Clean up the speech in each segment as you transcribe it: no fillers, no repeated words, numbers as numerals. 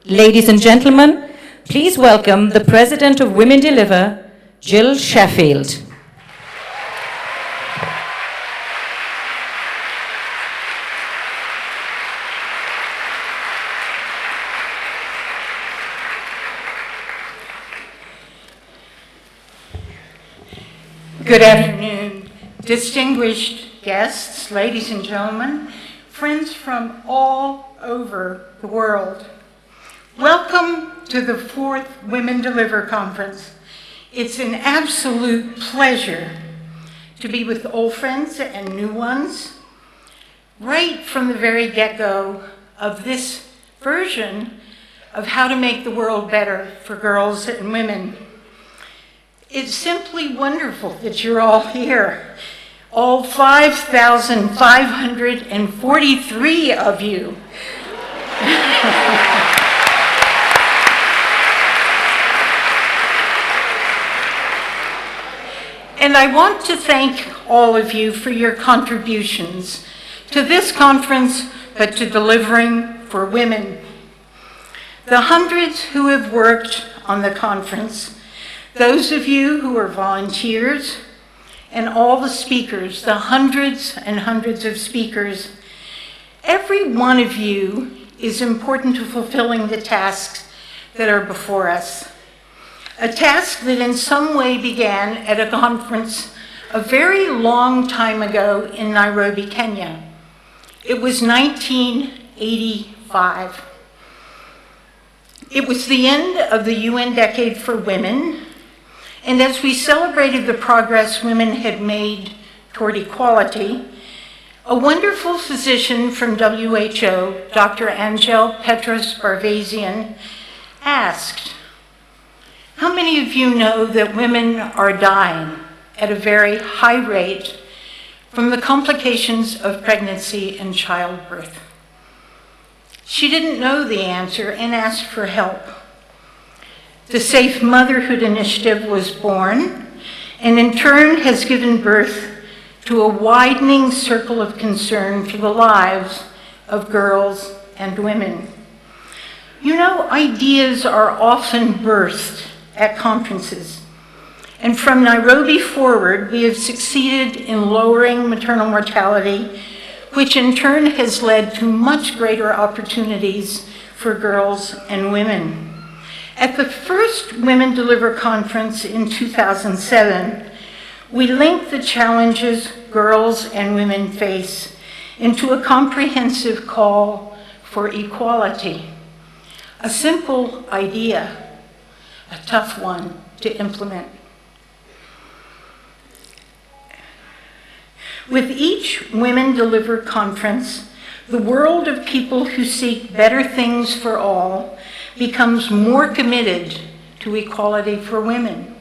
Ladies and gentlemen, please welcome the President of Women Deliver, Jill Sheffield. Good afternoon, distinguished guests, ladies and gentlemen, friends from all over the world. Welcome to the 4th Women Deliver Conference. It's an absolute pleasure to be with old friends and new ones right from the very get-go of this version of how to make the world better for girls and women. It's simply wonderful that you're all here, all 5,543 of you. And I want to thank all of you for your contributions to this conference, but to delivering for women. The hundreds who have worked on the conference, those of you who are volunteers, and all the speakers, the hundreds and hundreds of speakers, every one of you is important to fulfilling the tasks that are before us. A task that in some way began at a conference a very long time ago in Nairobi, Kenya. It was 1985. It was the end of the UN Decade for Women, and as we celebrated the progress women had made toward equality, a wonderful physician from WHO, Dr. Angel Petros-Barvasian, asked, "How many of you know that women are dying at a very high rate from the complications of pregnancy and childbirth?" She didn't know the answer and asked for help. The Safe Motherhood Initiative was born and in turn has given birth to a widening circle of concern for the lives of girls and women. You know, ideas are often birthed at conferences. And from Nairobi forward, we have succeeded in lowering maternal mortality, which in turn has led to much greater opportunities for girls and women. At the first Women Deliver conference in 2007, we linked the challenges girls and women face into a comprehensive call for equality. A simple idea, a tough one to implement. With each Women Deliver conference, the world of people who seek better things for all becomes more committed to equality for women.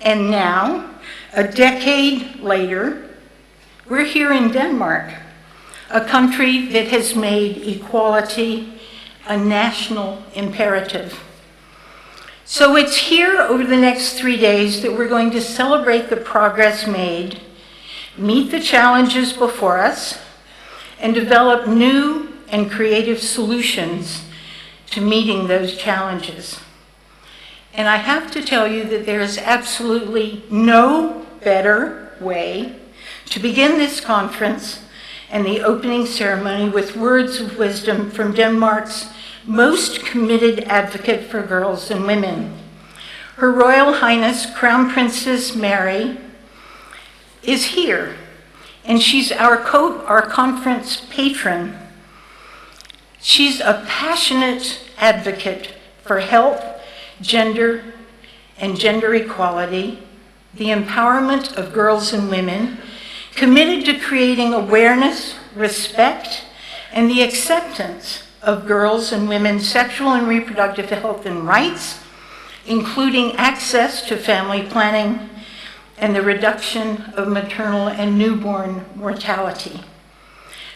And now, a decade later, we're here in Denmark, a country that has made equality a national imperative. So it's here over the next 3 days that we're going to celebrate the progress made, meet the challenges before us, and develop new and creative solutions to meeting those challenges. And I have to tell you that there is absolutely no better way to begin this conference and the opening ceremony with words of wisdom from Denmark's most committed advocate for girls and women. Her Royal Highness Crown Princess Mary is here, and she's our conference patron. She's a passionate advocate for health, gender, and gender equality, the empowerment of girls and women, committed to creating awareness, respect, and the acceptance of girls and women's sexual and reproductive health and rights, including access to family planning and the reduction of maternal and newborn mortality.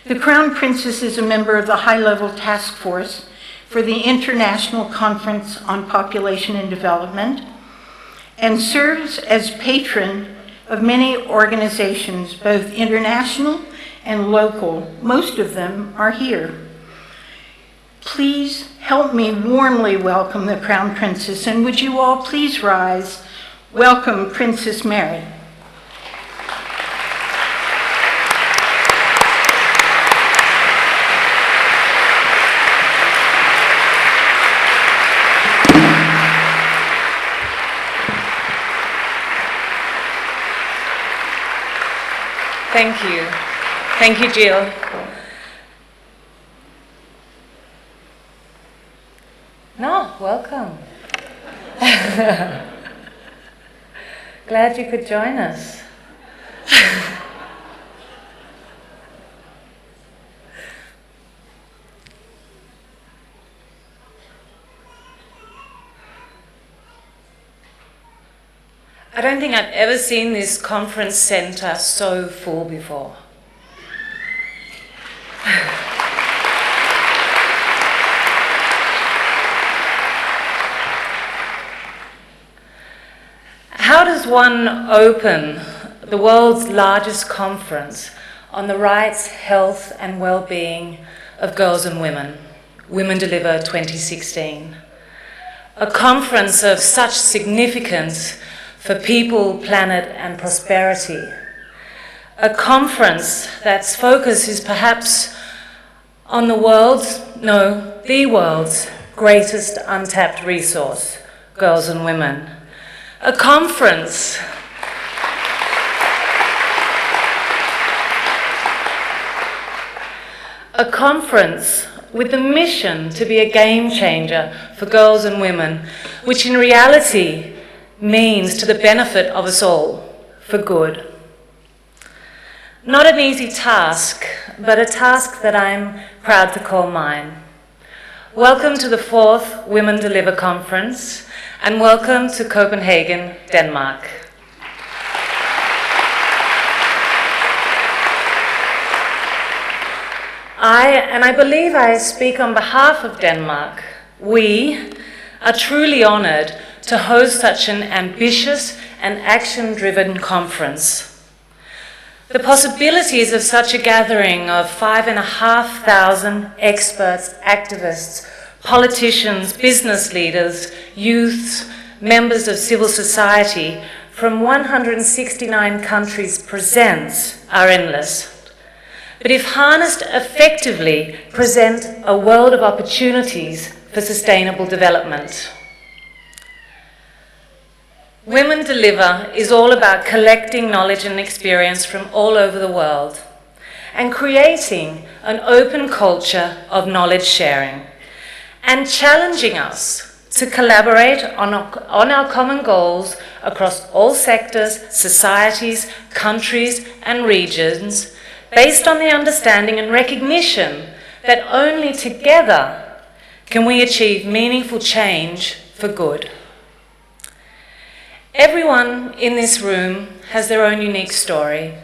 The Crown Princess is a member of the high-level task force for the International Conference on Population and Development and serves as patron of many organizations, both international and local. Most of them are here. Please help me warmly welcome the Crown Princess, and would you all please rise? Welcome, Princess Mary. Thank you. Thank you, Jill. No, welcome. Glad you could join us. I don't think I've ever seen this conference centre so full before. How does one open the world's largest conference on the rights, health and well-being of girls and women, Women Deliver 2016? A conference of such significance for people, planet and prosperity. A conference that's focus is perhaps on the world's greatest untapped resource, girls and women. A conference with the mission to be a game changer for girls and women, which in reality means to the benefit of us all, for good. Not an easy task, but a task that I'm proud to call mine. Welcome to the 4th Women Deliver Conference, and welcome to Copenhagen, Denmark. I believe I speak on behalf of Denmark. We are truly honoured to host such an ambitious and action-driven conference. The possibilities of such a gathering of 5,500 experts, activists, politicians, business leaders, youths, members of civil society from 169 countries presents are endless. But if harnessed effectively, present a world of opportunities for sustainable development. Women Deliver is all about collecting knowledge and experience from all over the world and creating an open culture of knowledge sharing and challenging us to collaborate on our common goals across all sectors, societies, countries and regions based on the understanding and recognition that only together can we achieve meaningful change for good. Everyone in this room has their own unique story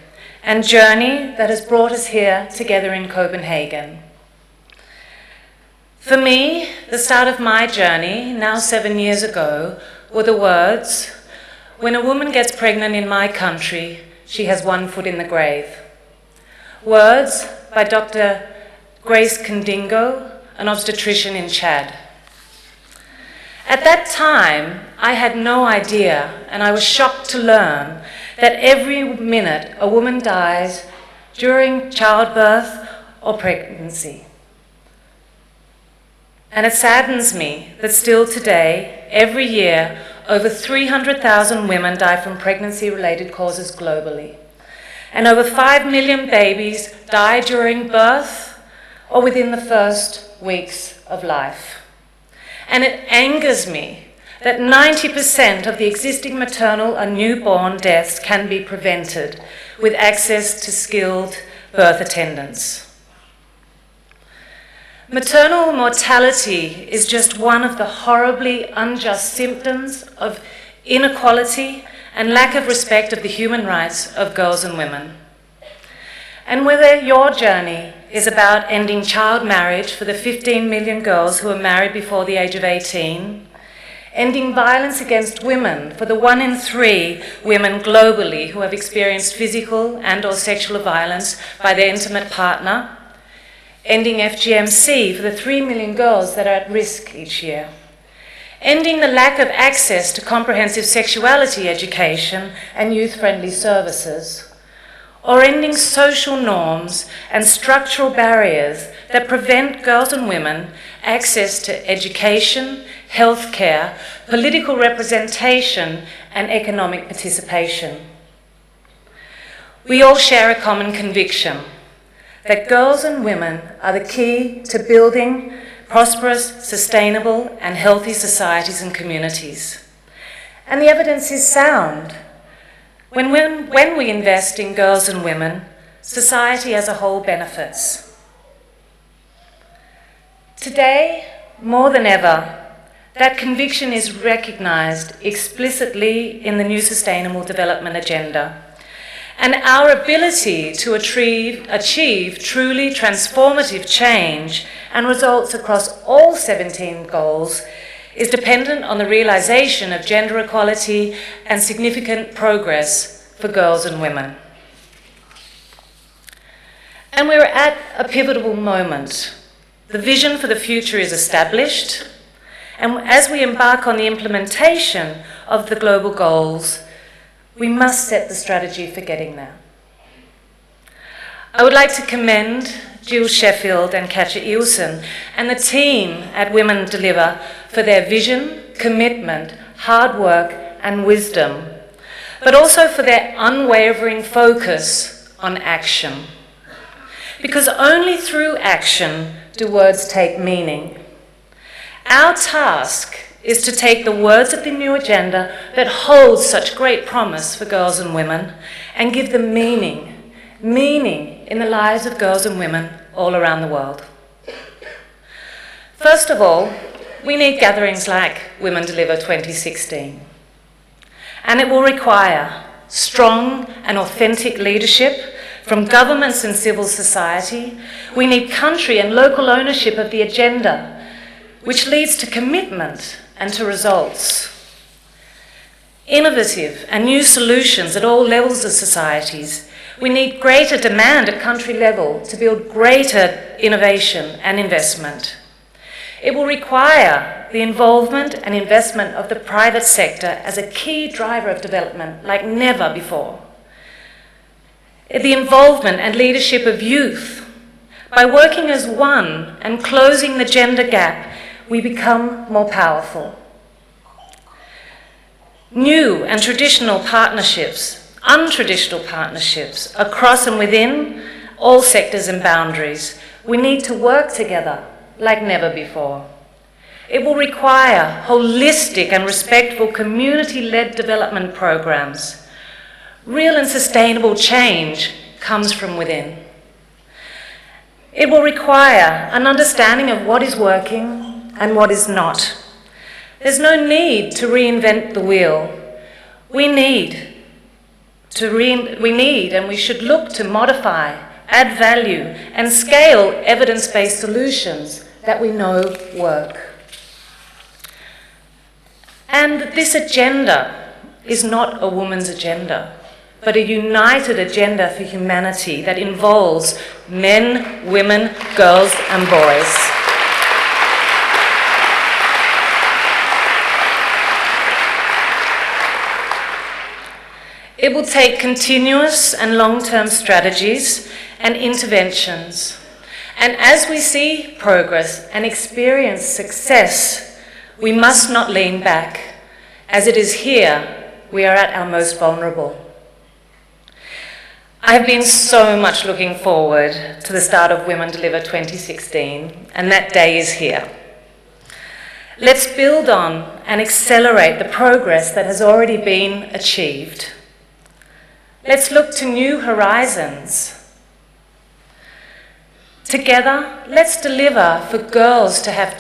and journey that has brought us here together in Copenhagen. For me, the start of my journey, now 7 years ago, were the words, "When a woman gets pregnant in my country, she has one foot in the grave." Words by Dr. Grace Kandingo, an obstetrician in Chad. At that time, I had no idea, and I was shocked to learn that every minute a woman dies during childbirth or pregnancy. And it saddens me that still today, every year, over 300,000 women die from pregnancy-related causes globally. And over 5 million babies die during birth or within the first weeks of life. And it angers me that 90% of the existing maternal and newborn deaths can be prevented with access to skilled birth attendants. Maternal mortality is just one of the horribly unjust symptoms of inequality and lack of respect of the human rights of girls and women. And whether your journey is about ending child marriage for the 15 million girls who are married before the age of 18, ending violence against women for the 1 in 3 women globally who have experienced physical and/or sexual violence by their intimate partner, ending FGMC for the 3 million girls that are at risk each year, ending the lack of access to comprehensive sexuality education and youth-friendly services, or ending social norms and structural barriers that prevent girls and women access to education, healthcare, political representation, and economic participation. We all share a common conviction that girls and women are the key to building prosperous, sustainable, and healthy societies and communities. And the evidence is sound. When we invest in girls and women, society as a whole benefits. Today, more than ever, that conviction is recognised explicitly in the new Sustainable Development Agenda. And our ability to achieve truly transformative change and results across all 17 goals is dependent on the realisation of gender equality and significant progress for girls and women. And we're at a pivotal moment. The vision for the future is established, and as we embark on the implementation of the global goals, we must set the strategy for getting there. I would like to commend Jill Sheffield and Katja Iversen and the team at Women Deliver for their vision, commitment, hard work and wisdom, but also for their unwavering focus on action. Because only through action do words take meaning. Our task is to take the words of the new agenda that holds such great promise for girls and women and give them meaning in the lives of girls and women all around the world. First of all, we need gatherings like Women Deliver 2016. And it will require strong and authentic leadership from governments and civil society. We need country and local ownership of the agenda, which leads to commitment and to results. Innovative and new solutions at all levels of societies. We need greater demand at country level to build greater innovation and investment. It will require the involvement and investment of the private sector as a key driver of development like never before. The involvement and leadership of youth. By working as one and closing the gender gap, we become more powerful. New and traditional partnerships, untraditional partnerships, across and within all sectors and boundaries. We need to work together like never before. It will require holistic and respectful community-led development programs. Real and sustainable change comes from within. It will require an understanding of what is working and what is not. There's no need to reinvent the wheel. We need and we should look to modify, add value, and scale evidence-based solutions that we know work. And this agenda is not a woman's agenda, but a united agenda for humanity that involves men, women, girls, and boys. It will take continuous and long-term strategies and interventions. And as we see progress and experience success, we must not lean back. As it is here, we are at our most vulnerable. I have been so much looking forward to the start of Women Deliver 2016, and that day is here. Let's build on and accelerate the progress that has already been achieved. Let's look to new horizons. Together, let's deliver for girls to have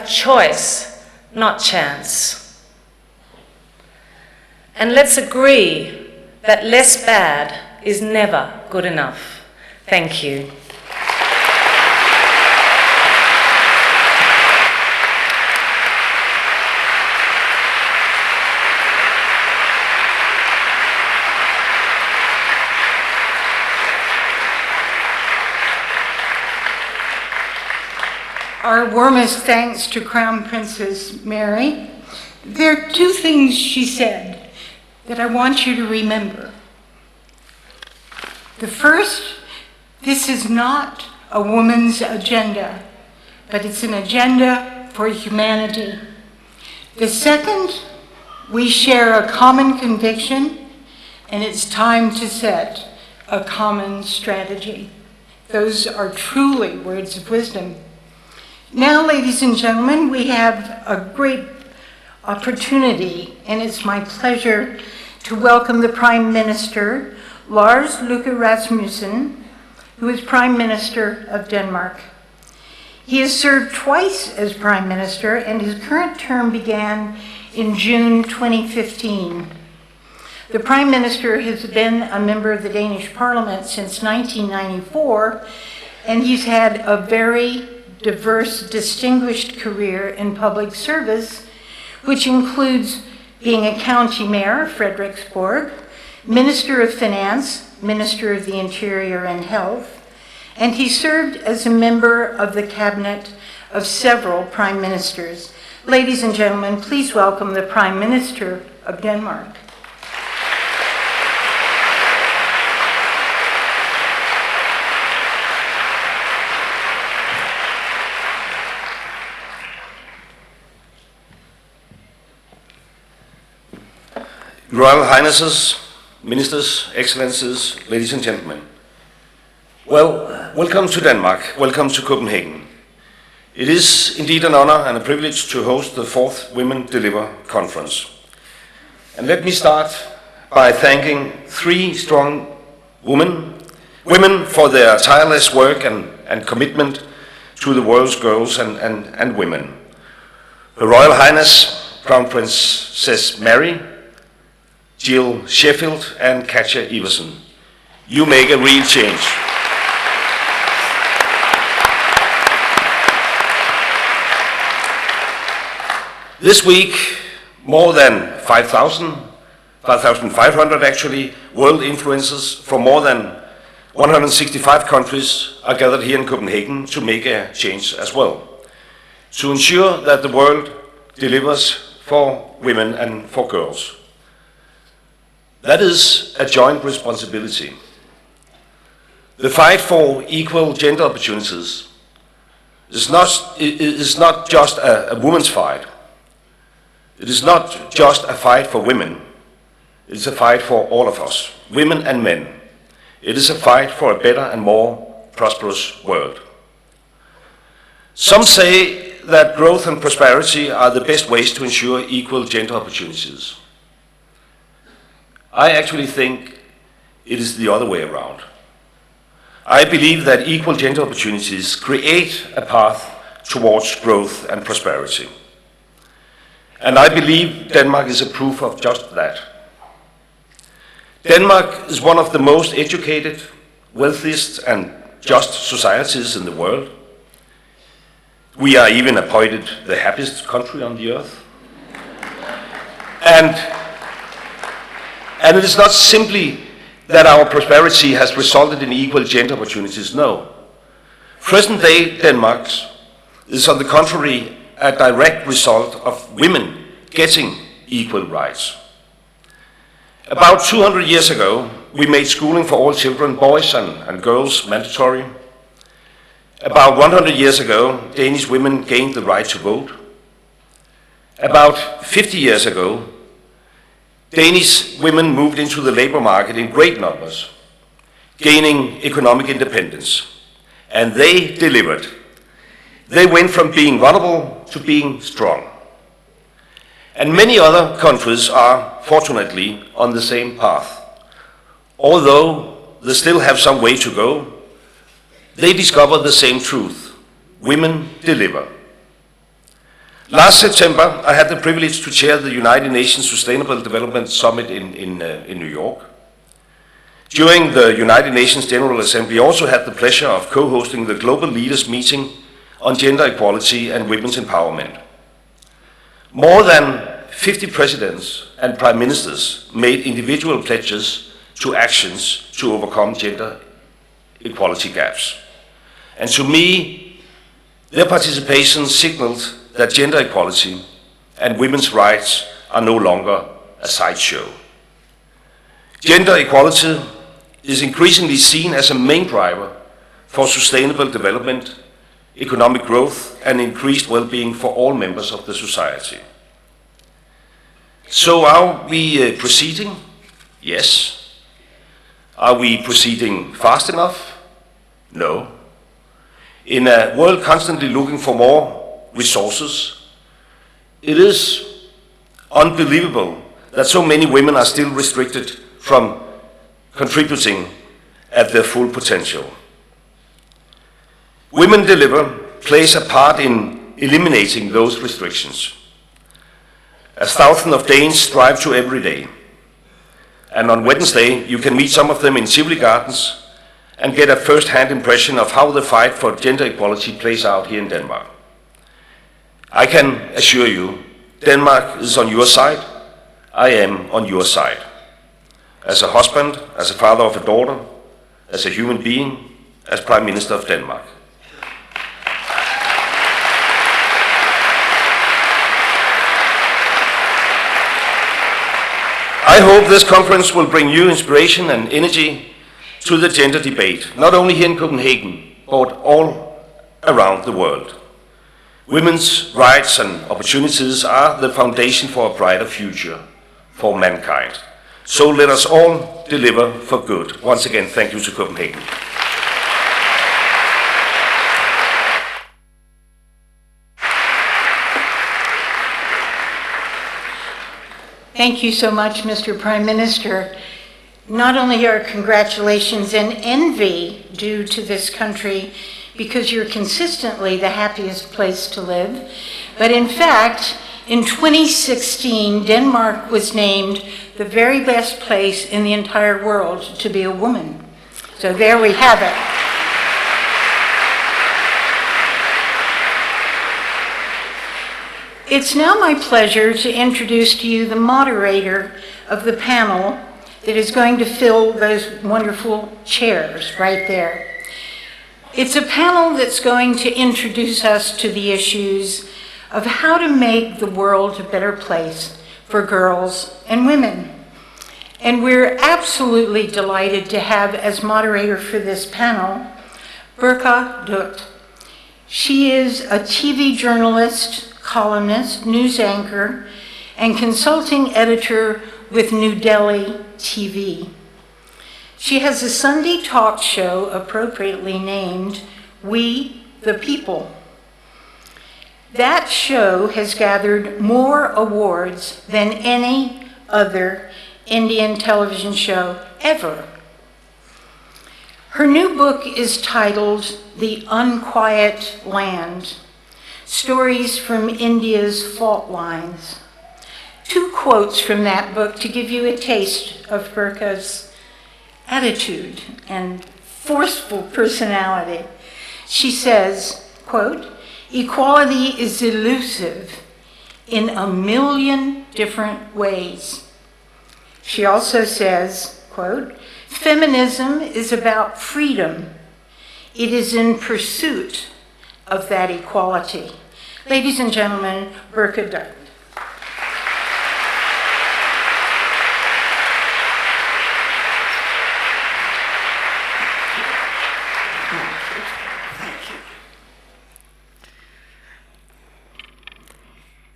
choice, not chance. And let's agree that less bad is never good enough. Thank you. Our warmest thanks to Crown Princess Mary. There are two things she said that I want you to remember. The first, this is not a woman's agenda, but it's an agenda for humanity. The second, we share a common conviction, and it's time to set a common strategy. Those are truly words of wisdom. Now, ladies and gentlemen, we have a great opportunity, and it's my pleasure to welcome the Prime Minister, Lars Løkke Rasmussen, who is Prime Minister of Denmark. He has served twice as Prime Minister, and his current term began in June 2015. The Prime Minister has been a member of the Danish Parliament since 1994, and he's had a very diverse, distinguished career in public service, which includes being a county mayor, Frederiksborg, Minister of Finance, Minister of the Interior and Health, and he served as a member of the cabinet of several prime ministers. Ladies and gentlemen, please welcome the Prime Minister of Denmark. Royal Highnesses, Ministers, Excellencies, ladies and gentlemen. Well, welcome to Denmark, welcome to Copenhagen. It is indeed an honor and a privilege to host the 4th Women Deliver Conference. And let me start by thanking 3 strong women for their tireless work and commitment to the world's girls and women. Her Royal Highness, Crown Princess Mary, Jill Sheffield and Katja Iversen. You make a real change. This week, more than 5,500 actually, world influencers from more than 165 countries are gathered here in Copenhagen to make a change as well, to ensure that the world delivers for women and for girls. That is a joint responsibility. The fight for equal gender opportunities is not just a woman's fight. It is not just a fight for women. It is a fight for all of us, women and men. It is a fight for a better and more prosperous world. Some say that growth and prosperity are the best ways to ensure equal gender opportunities. I actually think it is the other way around. I believe that equal gender opportunities create a path towards growth and prosperity. And I believe Denmark is a proof of just that. Denmark is one of the most educated, wealthiest and just societies in the world. We are even appointed the happiest country on the earth. And it is not simply that our prosperity has resulted in equal gender opportunities, no. Present-day Denmark is, on the contrary, a direct result of women getting equal rights. About 200 years ago, we made schooling for all children, boys and girls, mandatory. About 100 years ago, Danish women gained the right to vote. About 50 years ago, Danish women moved into the labor market in great numbers, gaining economic independence. And they delivered. They went from being vulnerable to being strong. And many other countries are, fortunately, on the same path. Although they still have some way to go, they discover the same truth. Women deliver. Last September, I had the privilege to chair the United Nations Sustainable Development Summit in New York. During the United Nations General Assembly, I also had the pleasure of co-hosting the Global Leaders Meeting on Gender Equality and Women's Empowerment. More than 50 presidents and prime ministers made individual pledges to actions to overcome gender equality gaps. And to me, Their participation signaled that gender equality and women's rights are no longer a sideshow. Gender equality is increasingly seen as a main driver for sustainable development, economic growth, and increased well-being for all members of the society. So are we proceeding? Yes. Are we proceeding fast enough? No. In a world constantly looking for more resources, it is unbelievable that so many women are still restricted from contributing at their full potential. Women Deliver plays a part in eliminating those restrictions, as thousands of Danes strive to every day. And on Wednesday, you can meet some of them in Tivoli Gardens and get a first-hand impression of how the fight for gender equality plays out here in Denmark. I can assure you, Denmark is on your side. I am on your side. As a husband, as a father of a daughter, as a human being, as Prime Minister of Denmark. I hope this conference will bring new inspiration and energy to the gender debate, not only here in Copenhagen, but all around the world. Women's rights and opportunities are the foundation for a brighter future for mankind. So let us all deliver for good. Once again, thank you to Copenhagen. Thank you so much, Mr. Prime Minister. Not only are congratulations and envy due to this country because you're consistently the happiest place to live, but in fact, in 2016, Denmark was named the very best place in the entire world to be a woman. So there we have it. It's now my pleasure to introduce to you the moderator of the panel that is going to fill those wonderful chairs right there. It's a panel that's going to introduce us to the issues of how to make the world a better place for girls and women. And we're absolutely delighted to have as moderator for this panel, Barkha Dutt. She is a TV journalist, columnist, news anchor, and consulting editor with New Delhi TV. She has a Sunday talk show appropriately named We the People. That show has gathered more awards than any other Indian television show ever. Her new book is titled The Unquiet Land, Stories from India's Fault Lines. Two quotes from that book to give you a taste of Barkha's attitude and forceful personality. She says, quote, "Equality is elusive in a million different ways." She also says, quote, "Feminism is about freedom. It is in pursuit of that equality." Ladies and gentlemen, Barkha Dutt.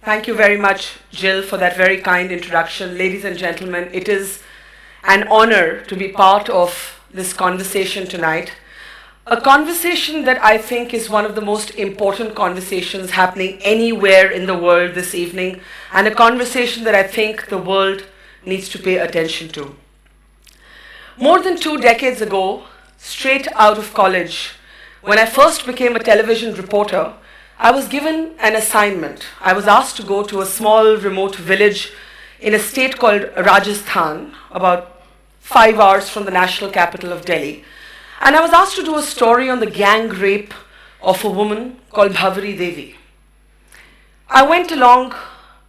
Thank you very much, Jill, for that very kind introduction. Ladies and gentlemen, it is an honor to be part of this conversation tonight. A conversation that I think is one of the most important conversations happening anywhere in the world this evening, and a conversation that I think the world needs to pay attention to. More than 2 decades ago, straight out of college, when I first became a television reporter, I was given an assignment. I was asked to go to a small remote village in a state called Rajasthan, about 5 hours from the national capital of Delhi. And I was asked to do a story on the gang rape of a woman called Bhavari Devi. I went along,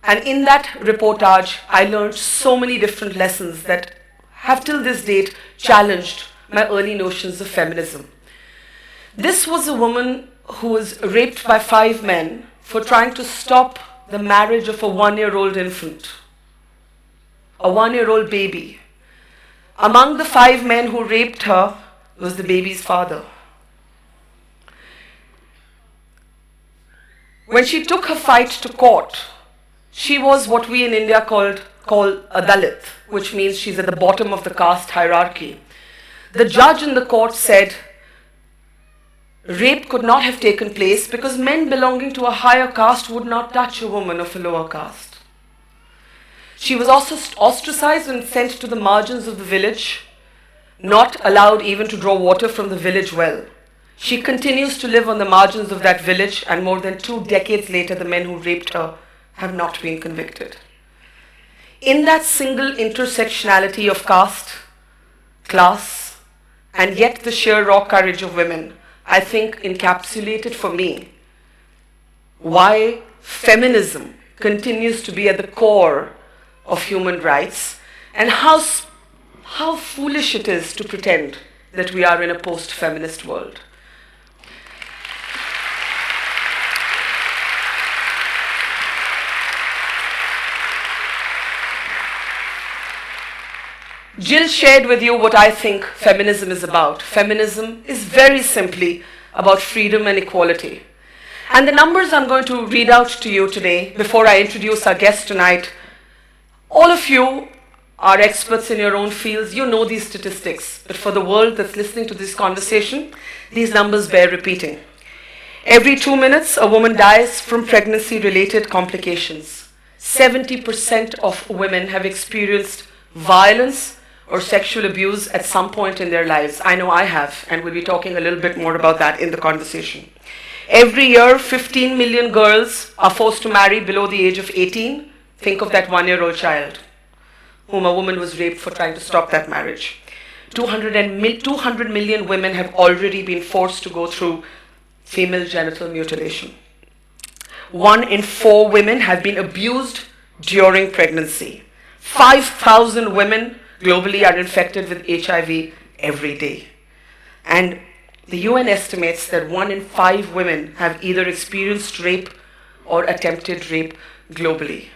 and in that reportage, I learned so many different lessons that have till this date challenged my early notions of feminism. This was a woman who was raped by 5 men for trying to stop the marriage of a 1-year-old infant, a 1-year-old baby. Among the 5 men who raped her was the baby's father. When she took her fight to court, she was what we in India call a Dalit, which means she's at the bottom of the caste hierarchy. The judge in the court said rape could not have taken place because men belonging to a higher caste would not touch a woman of a lower caste. She was also ostracized and sent to the margins of the village, not allowed even to draw water from the village well. She continues to live on the margins of that village, and more than 2 decades later, the men who raped her have not been convicted. In that single intersectionality of caste, class, and yet the sheer raw courage of women, I think encapsulated for me why feminism continues to be at the core of human rights, and how foolish it is to pretend that we are in a post-feminist world. Jill shared with you what I think feminism is about. Feminism is very simply about freedom and equality. And the numbers I'm going to read out to you today, before I introduce our guest tonight, all of you are experts in your own fields. You know these statistics. But for the world that's listening to this conversation, these numbers bear repeating. Every 2 minutes, a woman dies from pregnancy-related complications. 70% of women have experienced violence or sexual abuse at some point in their lives. I know I have, and we'll be talking a little bit more about that in the conversation. Every year, 15 million girls are forced to marry below the age of 18. Think of that 1-year-old child whom a woman was raped for trying to stop that marriage. 200 million women have already been forced to go through female genital mutilation. 1 in 4 women have been abused during pregnancy. 5,000 women globally are infected with HIV every day. And the UN estimates that 1 in 5 women have either experienced rape or attempted rape globally.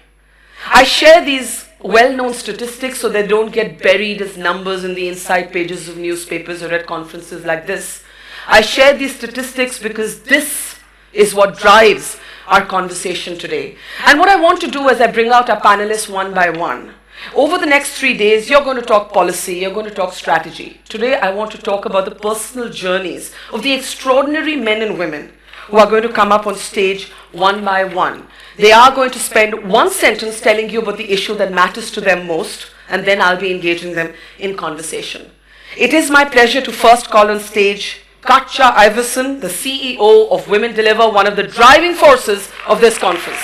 I share these well-known statistics so they don't get buried as numbers in the inside pages of newspapers or at conferences like this. I share these statistics because this is what drives our conversation today. And what I want to do as I bring out our panelists one by one, over the next 3 days, you're going to talk policy, you're going to talk strategy. Today, I want to talk about the personal journeys of the extraordinary men and women who are going to come up on stage one by one. They are going to spend 1 sentence telling you about the issue that matters to them most, and then I'll be engaging them in conversation. It is my pleasure to first call on stage Katja Iversen, the CEO of Women Deliver, one of the driving forces of this conference.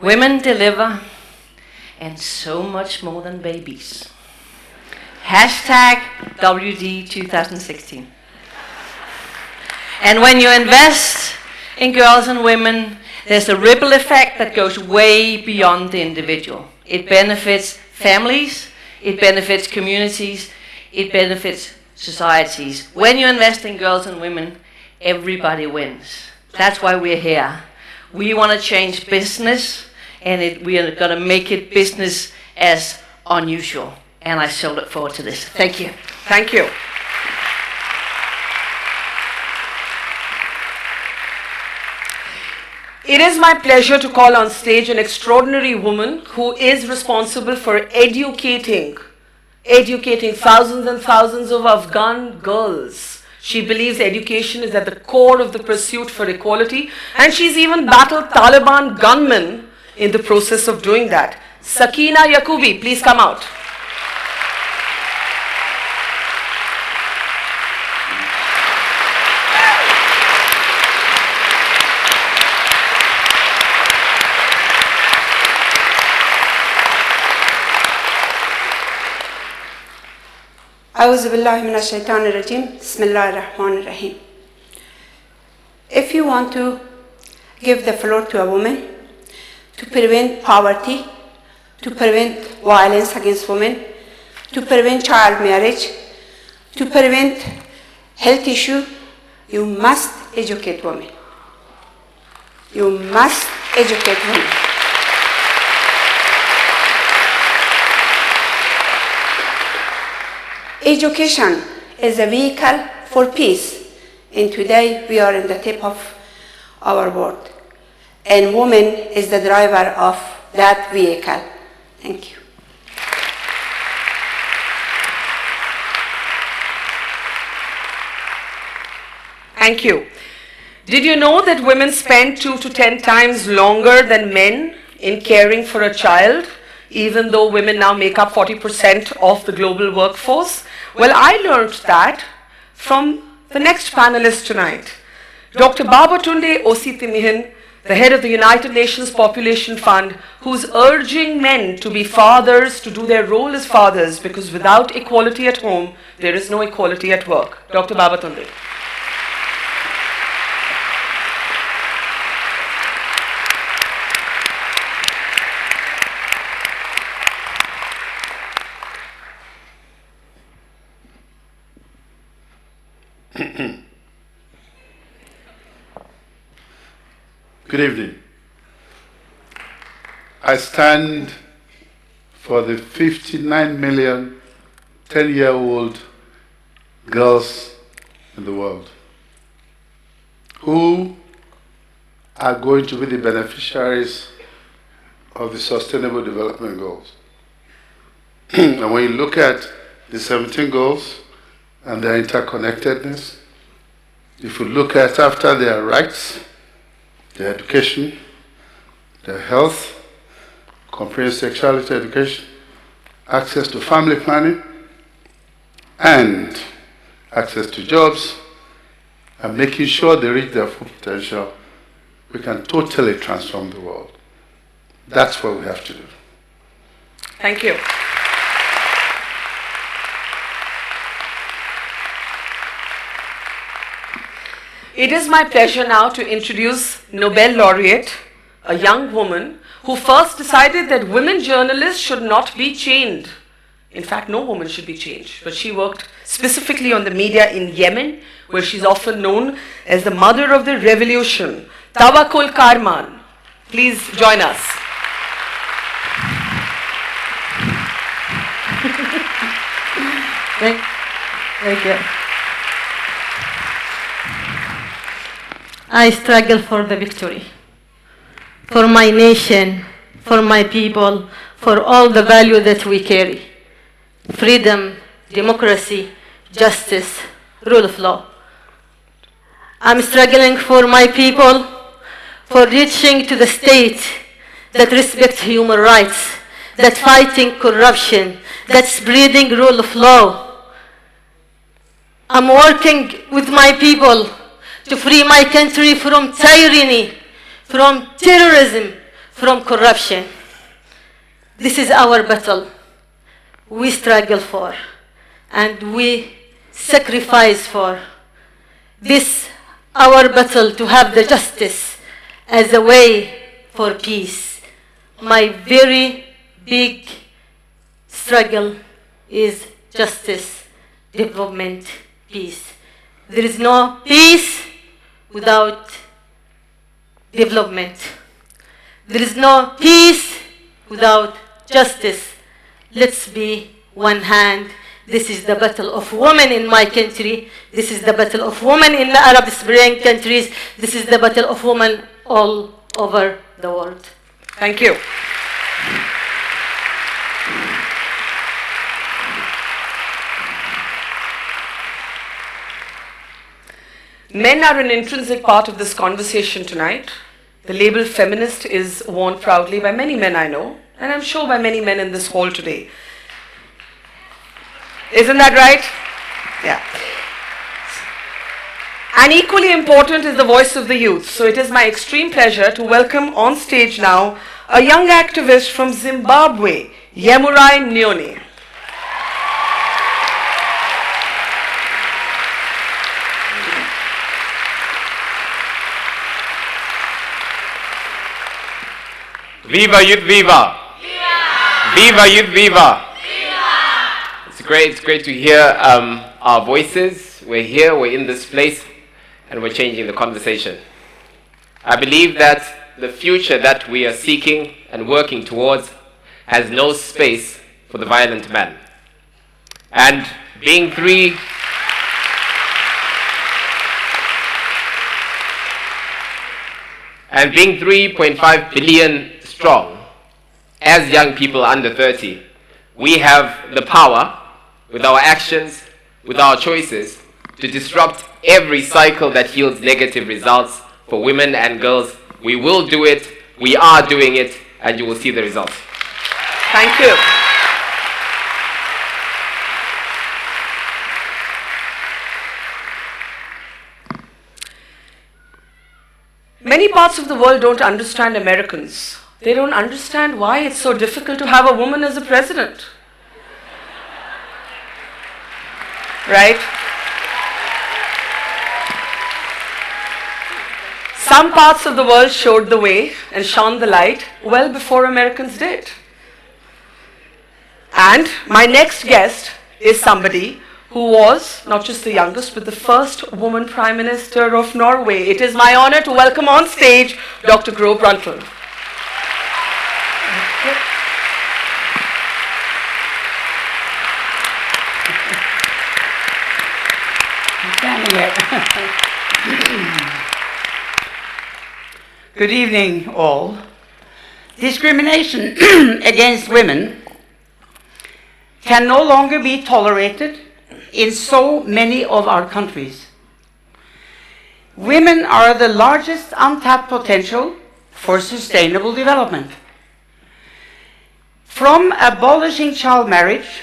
Women deliver, and so much more than babies. Hashtag WD 2016. And when you invest in girls and women, there's a ripple effect that goes way beyond the individual. It benefits families, it benefits communities, it benefits societies. When you invest in girls and women, everybody wins. That's why we're here. We want to change business, and we are going to make it business as unusual. And I so look forward to this. Thank you. Thank you. It is my pleasure to call on stage an extraordinary woman who is responsible for educating thousands and thousands of Afghan girls. She believes education is at the core of the pursuit for equality, and she's even battled Taliban gunmen in the process of doing that. Sakena Yacoobi, please come out. أعوذ بالله من الشيطان الرجيم بسم الله الرحمن الرحيم. If you want to give the floor to a woman to prevent poverty, to prevent violence against women, to prevent child marriage, to prevent health issue. You must educate women. You must educate women. Education is a vehicle for peace, and today we are in the tip of our world, and woman is the driver of that vehicle. Thank you. Thank you. Did you know that women spend 2 to 10 times longer than men in caring for a child, even though women now make up 40% of the global workforce? Well, I learned that from the next panelist tonight, Dr. Babatunde Osotimehin, the head of the United Nations Population Fund, who's urging men to be fathers, to do their role as fathers, because without equality at home, there is no equality at work. Dr. Babatunde. Good evening. I stand for the 59 million 10-year-old girls in the world who are going to be the beneficiaries of the Sustainable Development Goals. And when you look at the 17 goals and their interconnectedness, if you look at after their rights, their education, their health, comprehensive sexuality education, access to family planning, and access to jobs, and making sure they reach their full potential, we can totally transform the world. That's what we have to do. Thank you. It is my pleasure now to introduce Nobel laureate, a young woman who first decided that women journalists should not be chained. In fact, no woman should be chained, but she worked specifically on the media in Yemen, where she's often known as the mother of the revolution. Tawakkol Karman, please join us. Thank you. I struggle for the victory, for my nation, for my people, for all the value that we carry. Freedom, democracy, justice, rule of law. I'm struggling for my people, for reaching to the state that respects human rights, that fighting corruption, that's breeding rule of law. I'm working with my people to free my country from tyranny, from terrorism, from corruption. This is our battle. We struggle for, and we sacrifice for. This our battle to have the justice as a way for peace. My very big struggle is justice, development, peace. There is no peace without development. There is no peace without justice. Let's be one hand. This is the battle of women in my country. This is the battle of women in the Arab Spring countries. This is the battle of women all over the world. Thank you. Men are an intrinsic part of this conversation tonight. The label feminist is worn proudly by many men I know, and I'm sure by many men in this hall today. Isn't that right? Yeah. And equally important is the voice of the youth. So it is my extreme pleasure to welcome on stage now a young activist from Zimbabwe, Yemurai Nyoni. Viva Youth Viva! Viva! Viva Youth Viva! Viva! It's great to hear our voices. We're here, we're in this place, and we're changing the conversation. I believe that the future that we are seeking and working towards has no space for the violent man. And being 3.5 billion strong, as young people under 30, we have the power, with our actions, with our choices, to disrupt every cycle that yields negative results for women and girls. We will do it, we are doing it, and you will see the results. Thank you. Many parts of the world don't understand Americans. They don't understand why it's so difficult to have a woman as a president. Right? Some parts of the world showed the way and shone the light well before Americans did. And my next guest is somebody who was not just the youngest, but the first woman Prime Minister of Norway. It is my honor to welcome on stage Dr. Gro Brundtland. Good evening, all. Discrimination against women can no longer be tolerated in so many of our countries. Women are the largest untapped potential for sustainable development. From abolishing child marriage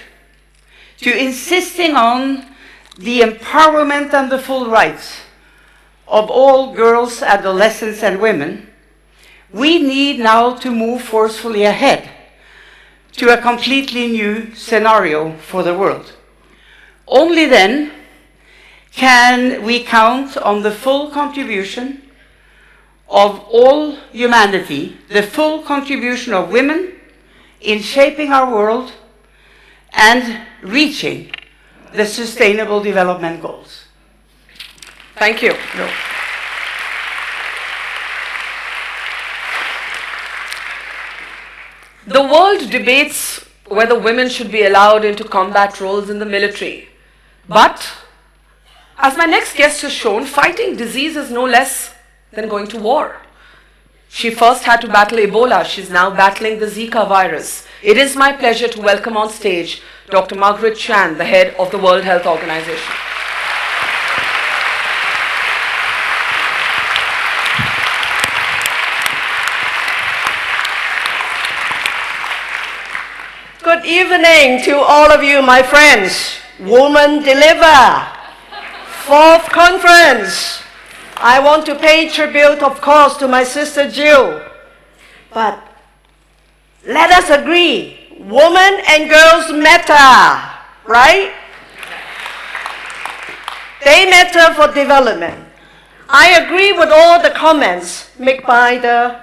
to insisting on the empowerment and the full rights of all girls, adolescents, and women, we need now to move forcefully ahead to a completely new scenario for the world. Only then can we count on the full contribution of all humanity, the full contribution of women in shaping our world and reaching the Sustainable Development Goals. Thank you. The world debates whether women should be allowed into combat roles in the military. But, as my next guest has shown, fighting disease is no less than going to war. She first had to battle Ebola. She's now battling the Zika virus. It is my pleasure to welcome on stage Dr. Margaret Chan, the head of the World Health Organization. Good evening to all of you, my friends. Women Deliver, 4th conference. I want to pay tribute, of course, to my sister Jill. But let us agree, women and girls matter, right? They matter for development. I agree with all the comments made by the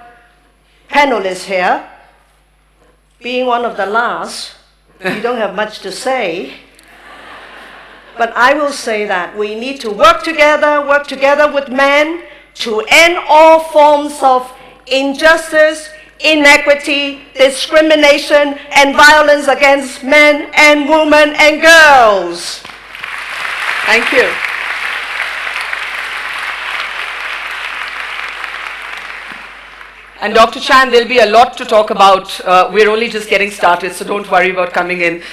panelists here. Being one of the last, you don't have much to say. But I will say that we need to work together with men to end all forms of injustice, inequity, discrimination, and violence against men and women and girls. Thank you. And Dr. Chan, there'll be a lot to talk about. We're only just getting started, so don't worry about coming in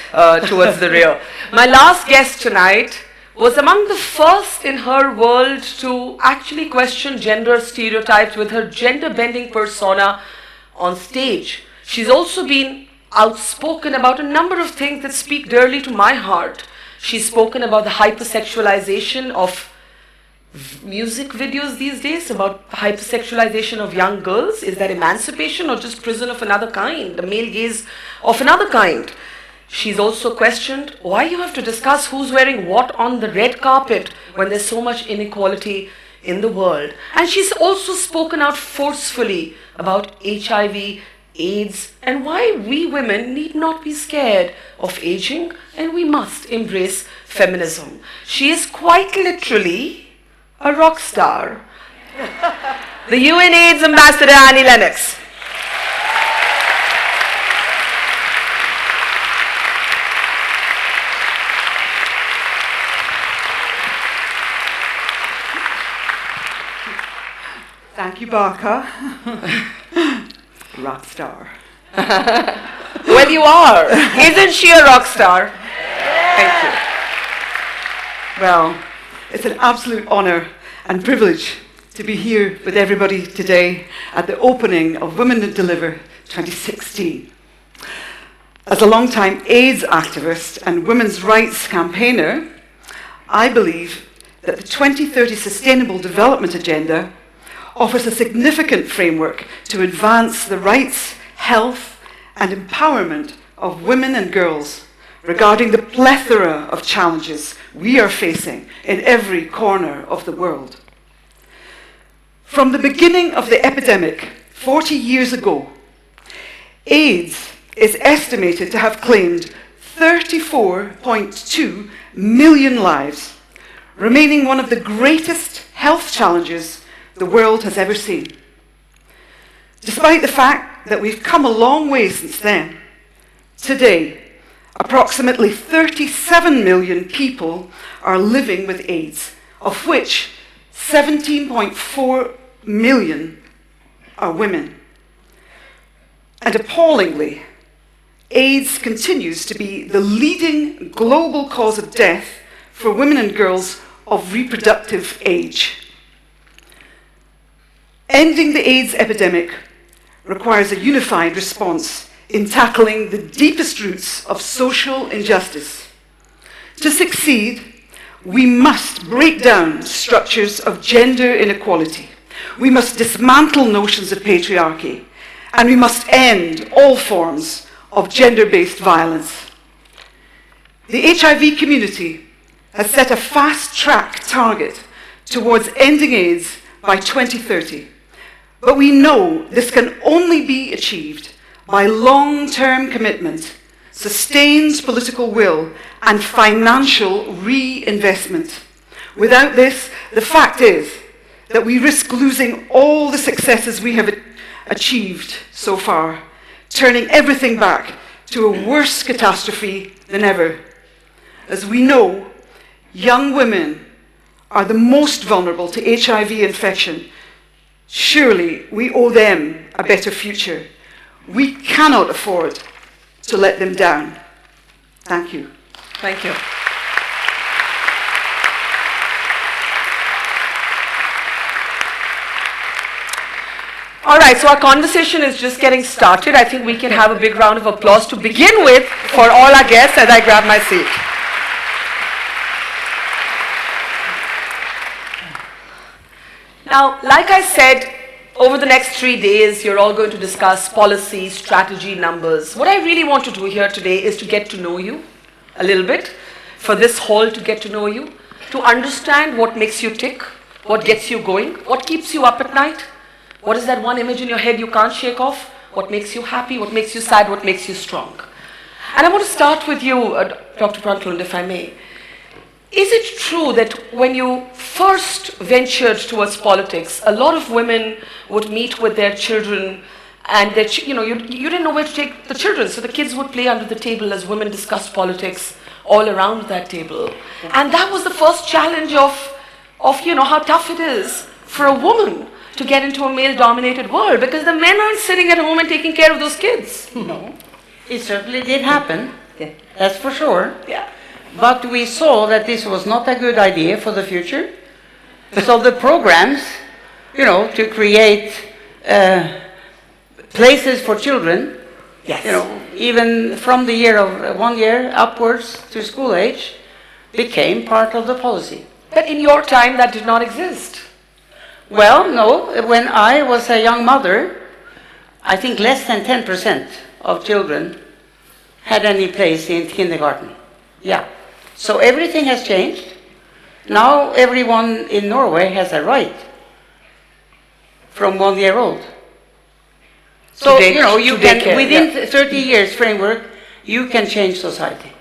towards the rear. My last guest tonight was among the first in her world to actually question gender stereotypes with her gender-bending persona on stage. She's also been outspoken about a number of things that speak dearly to my heart. She's spoken about the hypersexualization of music videos these days, about hypersexualization of young girls. Is that emancipation or just prison of another kind, the male gaze of another kind? She's also questioned why you have to discuss who's wearing what on the red carpet when there's so much inequality in the world. And she's also spoken out forcefully about HIV, AIDS, and why we women need not be scared of aging and we must embrace feminism. She is quite literally a rock star. The UN AIDS Ambassador Annie Lennox. Thank you, Barkha. Rock star. Well, you are. Isn't she a rock star? Thank you. Well, it's an absolute honor and privilege to be here with everybody today at the opening of Women That Deliver 2016. As a long-time AIDS activist and women's rights campaigner, I believe that the 2030 Sustainable Development Agenda offers a significant framework to advance the rights, health, and empowerment of women and girls regarding the plethora of challenges we are facing in every corner of the world. From the beginning of the epidemic 40 years ago, AIDS is estimated to have claimed 34.2 million lives, remaining one of the greatest health challenges the world has ever seen. Despite the fact that we've come a long way since then, today, approximately 37 million people are living with AIDS, of which 17.4 million are women. And appallingly, AIDS continues to be the leading global cause of death for women and girls of reproductive age. Ending the AIDS epidemic requires a unified response in tackling the deepest roots of social injustice. To succeed, we must break down structures of gender inequality. We must dismantle notions of patriarchy, and we must end all forms of gender-based violence. The HIV community has set a fast-track target towards ending AIDS by 2030. But we know this can only be achieved by long-term commitment, sustained political will, and financial reinvestment. Without this, the fact is that we risk losing all the successes we have achieved so far, turning everything back to a worse catastrophe than ever. As we know, young women are the most vulnerable to HIV infection. Surely we owe them a better future. We cannot afford to let them down. Thank you. Thank you. All right, so our conversation is just getting started. I think we can have a big round of applause to begin with for all our guests as I grab my seat. Now, like I said, over the next 3 days, you're all going to discuss policy, strategy, numbers. What I really want to do here today is to get to know you a little bit, for this hall to get to know you, to understand what makes you tick, what gets you going, what keeps you up at night, what is that one image in your head you can't shake off, what makes you happy, what makes you sad, what makes you strong. And I want to start with you, Dr. Brundtland, if I may. Is it true that when you first ventured towards politics, a lot of women would meet with their children and their you didn't know where to take the children, so the kids would play under the table as women discussed politics all around that table. And that was the first challenge of how tough it is for a woman to get into a male-dominated world, because the men aren't sitting at home and taking care of those kids. No, it certainly did happen. Yeah. That's for sure. Yeah. But we saw that this was not a good idea for the future. So the programs, to create places for children, yes. Even from the year of 1 year upwards to school age, became part of the policy. But in your time, that did not exist. Well, no. When I was a young mother, I think less than 10% of children had any place in kindergarten. Yeah. So everything has changed. Now everyone in Norway has a right from 1 year old. So, Today- you know, you today can, care, within 30 years framework, you can change society.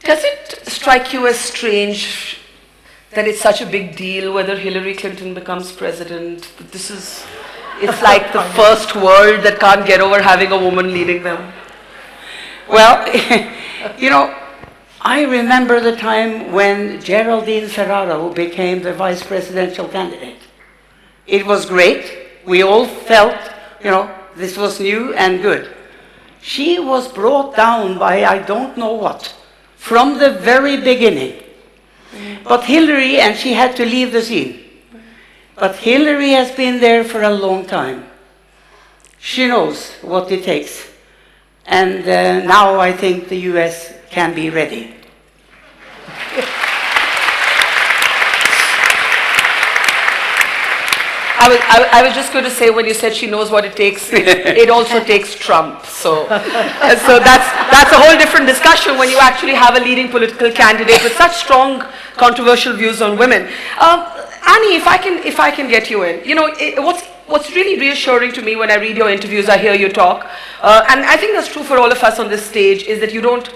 Does it strike you as strange that it's such a big deal whether Hillary Clinton becomes president? It's like the first world that can't get over having a woman leading them. Well, you know, I remember the time when Geraldine Ferraro became the vice presidential candidate. It was great. We all felt, you know, this was new and good. She was brought down by I don't know what, from the very beginning. But Hillary, and she had to leave the scene. But Hillary has been there for a long time. She knows what it takes. And now I think the US can be ready. I was just going to say, when you said she knows what it takes, it also takes Trump. So that's a whole different discussion when you actually have a leading political candidate with such strong controversial views on women. Annie, if I can get you in, you know, what's really reassuring to me when I read your interviews, I hear you talk, and I think that's true for all of us on this stage, is that you don't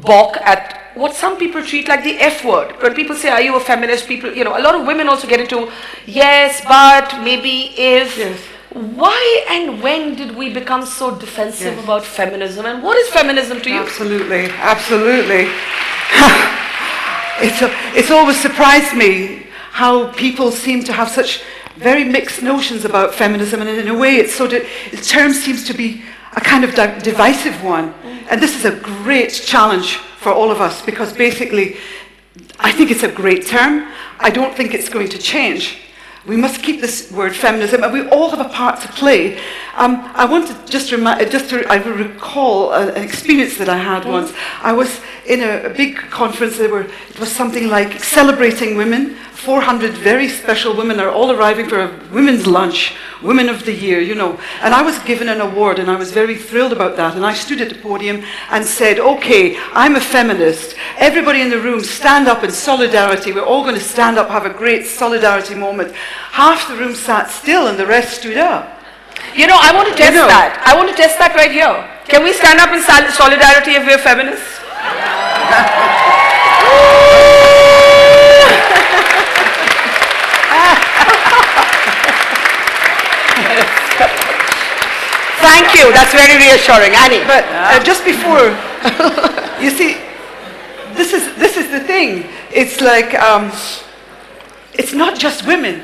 balk at what some people treat like the F word. When people say, are you a feminist? People, you know, a lot of women also get into, yes, but, maybe, if. Yes. Why and when did we become so defensive about feminism? And what is feminism to you? Absolutely, absolutely. It's always surprised me how people seem to have such very mixed notions about feminism, and in a way the term seems to be a kind of divisive one. And this is a great challenge for all of us, because basically I think it's a great term. I don't think it's going to change. We must keep this word feminism, and we all have a part to play. I want to I recall an experience that I had once. I was in a big conference. It was something like celebrating women. 400 very special women are all arriving for a women's lunch, Women of the Year, you know. And I was given an award, and I was very thrilled about that. And I stood at the podium and said, okay, I'm a feminist. Everybody in the room, stand up in solidarity. We're all going to stand up, have a great solidarity moment. Half the room sat still, and the rest stood up. You know, I want to test that. I want to test that right here. Can we stand up in solidarity if we're feminists? Thank you. That's very reassuring, Annie. But just before, you see, this is the thing. It's like it's not just women.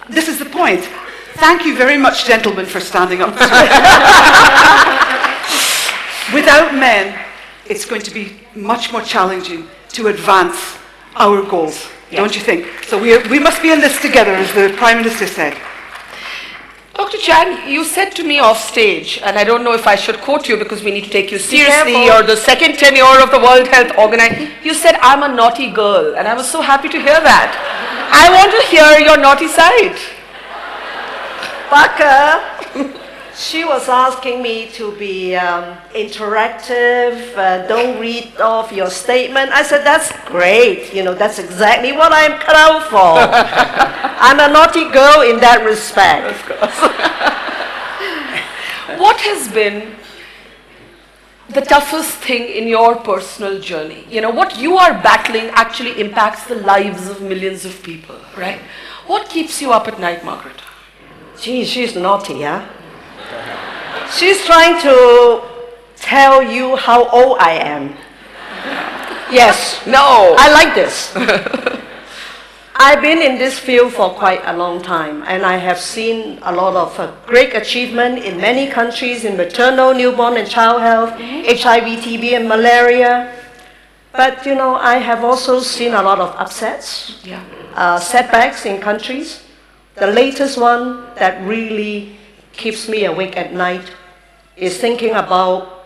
This is the point. Thank you very much, gentlemen, for standing up. Without men, it's going to be much more challenging to advance our goals, don't you think? So we must be in this together, as the Prime Minister said. Dr. Chan, you said to me off stage, and I don't know if I should quote you because we need to take you seriously, or the second tenure of the World Health Organization. You said, I'm a naughty girl, and I was so happy to hear that. I want to hear your naughty side. Barkha, she was asking me to be interactive, don't read off your statement. I said, that's great, you know, that's exactly what I'm cut out for. I'm a naughty girl in that respect. Of course. What has been the toughest thing in your personal journey? You know, what you are battling actually impacts the lives of millions of people, right? What keeps you up at night, Margaret? Gee, she's naughty, yeah? She's trying to tell you how old I am. Yes. No. I like this. I've been in this field for quite a long time, and I have seen a lot of great achievement in many countries in maternal, newborn and child health, HIV, TB and malaria. But, you know, I have also seen a lot of upsets, setbacks in countries. The latest one that really keeps me awake at night is thinking about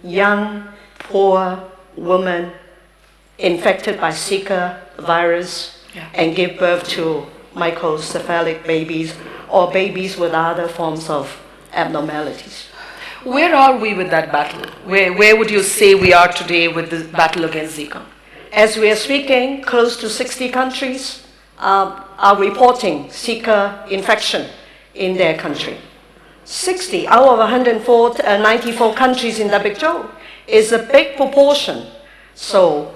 young, poor women infected by Zika virus and give birth to microcephalic babies or babies with other forms of abnormalities. Where are we with that battle? Where would you say we are today with the battle against Zika? As we are speaking, close to 60 countries are reporting Zika infection in their country. 60 out of 94 countries in WHO is a big proportion. So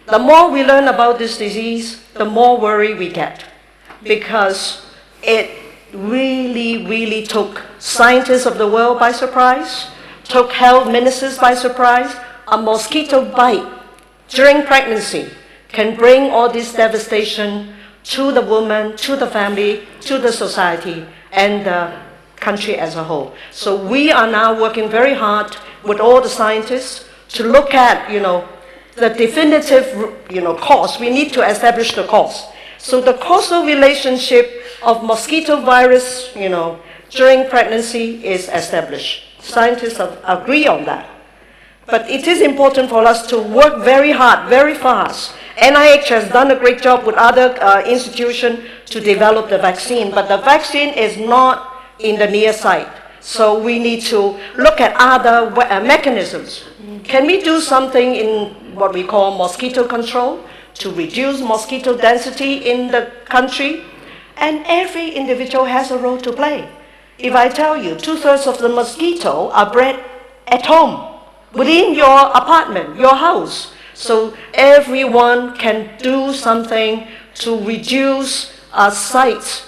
the more we learn about this disease, the more worry we get, because it really took scientists of the world by surprise, took health ministers by surprise. A mosquito bite during pregnancy can bring all this devastation to the woman, to the family, to the society, and the country as a whole. So we are now working very hard with all the scientists to look at, the definitive, cause. We need to establish the cause. So the causal relationship of mosquito virus, during pregnancy is established. Scientists agree on that. But it is important for us to work very hard, very fast. NIH has done a great job with other institutions to develop the vaccine, but the vaccine is not in the near sight. So we need to look at other mechanisms. Can we do something in what we call mosquito control to reduce mosquito density in the country? And every individual has a role to play. If I tell you 2/3 of the mosquito are bred at home, within your apartment, your house. So everyone can do something to reduce sites,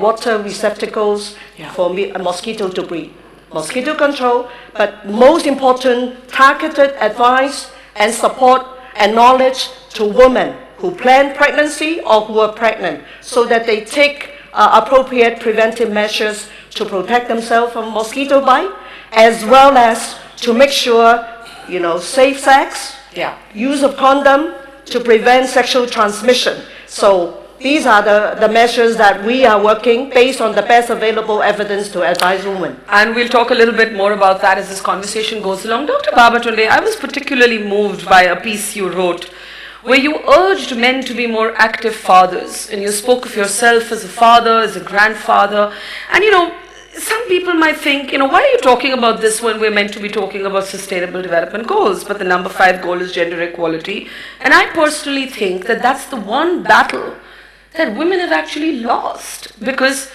water receptacles for a mosquito to breed. Mosquito control, but most important, targeted advice and support and knowledge to women who plan pregnancy or who are pregnant, so that they take appropriate preventive measures to protect themselves from mosquito bite, as well as to make sure, safe sex, use of condom to prevent sexual transmission. So these are the measures that we are working based on the best available evidence to advise women. And we'll talk a little bit more about that as this conversation goes along. Dr. Babatunde, I was particularly moved by a piece you wrote where you urged men to be more active fathers. And you spoke of yourself as a father, as a grandfather. And some people might think, why are you talking about this when we're meant to be talking about sustainable development goals? But the number 5 goal is gender equality. And I personally think that that's the one battle that women have actually lost, because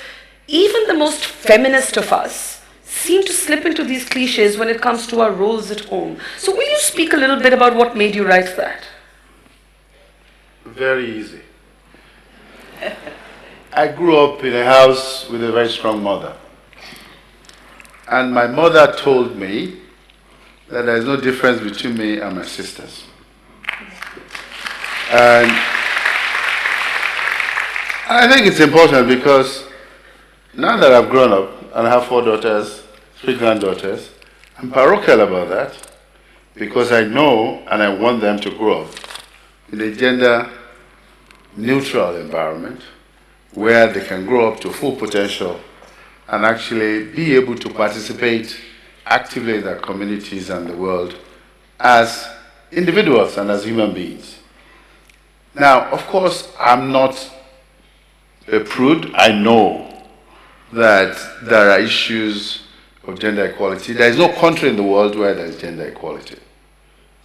even the most feminist of us seem to slip into these cliches when it comes to our roles at home. So will you speak a little bit about what made you write that? Very easy. I grew up in a house with a very strong mother. And my mother told me that there is no difference between me and my sisters. And I think it's important because now that I've grown up and I have 4 daughters, 3 granddaughters, I'm parochial about that because I know and I want them to grow up in a gender-neutral environment where they can grow up to full potential and actually be able to participate actively in their communities and the world as individuals and as human beings. Now, of course, I'm not a prude. I know that there are issues of gender equality. There is no country in the world where there is gender equality.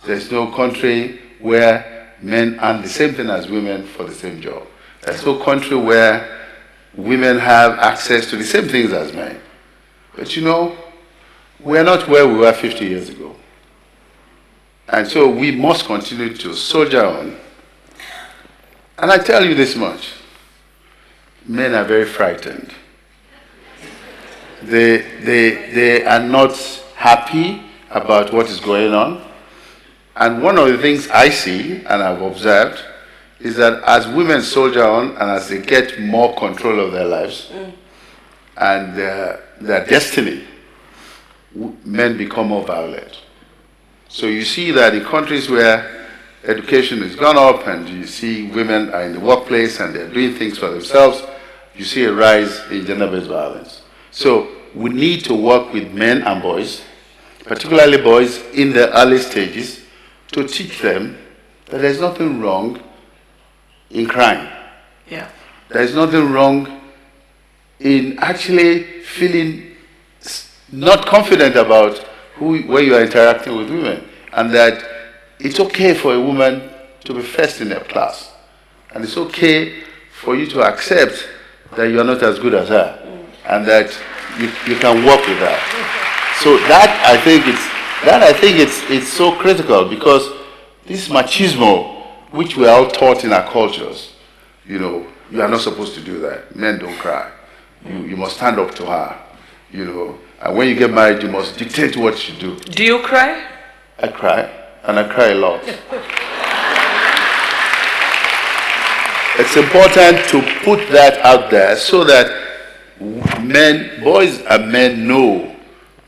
There is no country where men earn the same thing as women for the same job. There is no country where women have access to the same things as men. But we're not where we were 50 years ago. And so we must continue to soldier on. And I tell you this much, men are very frightened. They are not happy about what is going on. And one of the things I see and I've observed is that as women soldier on and as they get more control of their lives and their destiny, men become more violent. So you see that in countries where education has gone up and you see women are in the workplace and they're doing things for themselves, you see a rise in gender-based violence. So we need to work with men and boys, particularly boys in the early stages, to teach them that there's nothing wrong in crime. Yeah. There's nothing wrong in actually feeling not confident about where you are interacting with women, and that it's okay for a woman to be first in her class, and it's okay for you to accept that you are not as good as her, and that you can work with that. So I think it's so critical, because this machismo, which we're all taught in our cultures, you are not supposed to do that. Men don't cry. You must stand up to her, And when you get married, you must dictate what you do. Do you cry? I cry, and I cry a lot. It's important to put that out there so that boys and men know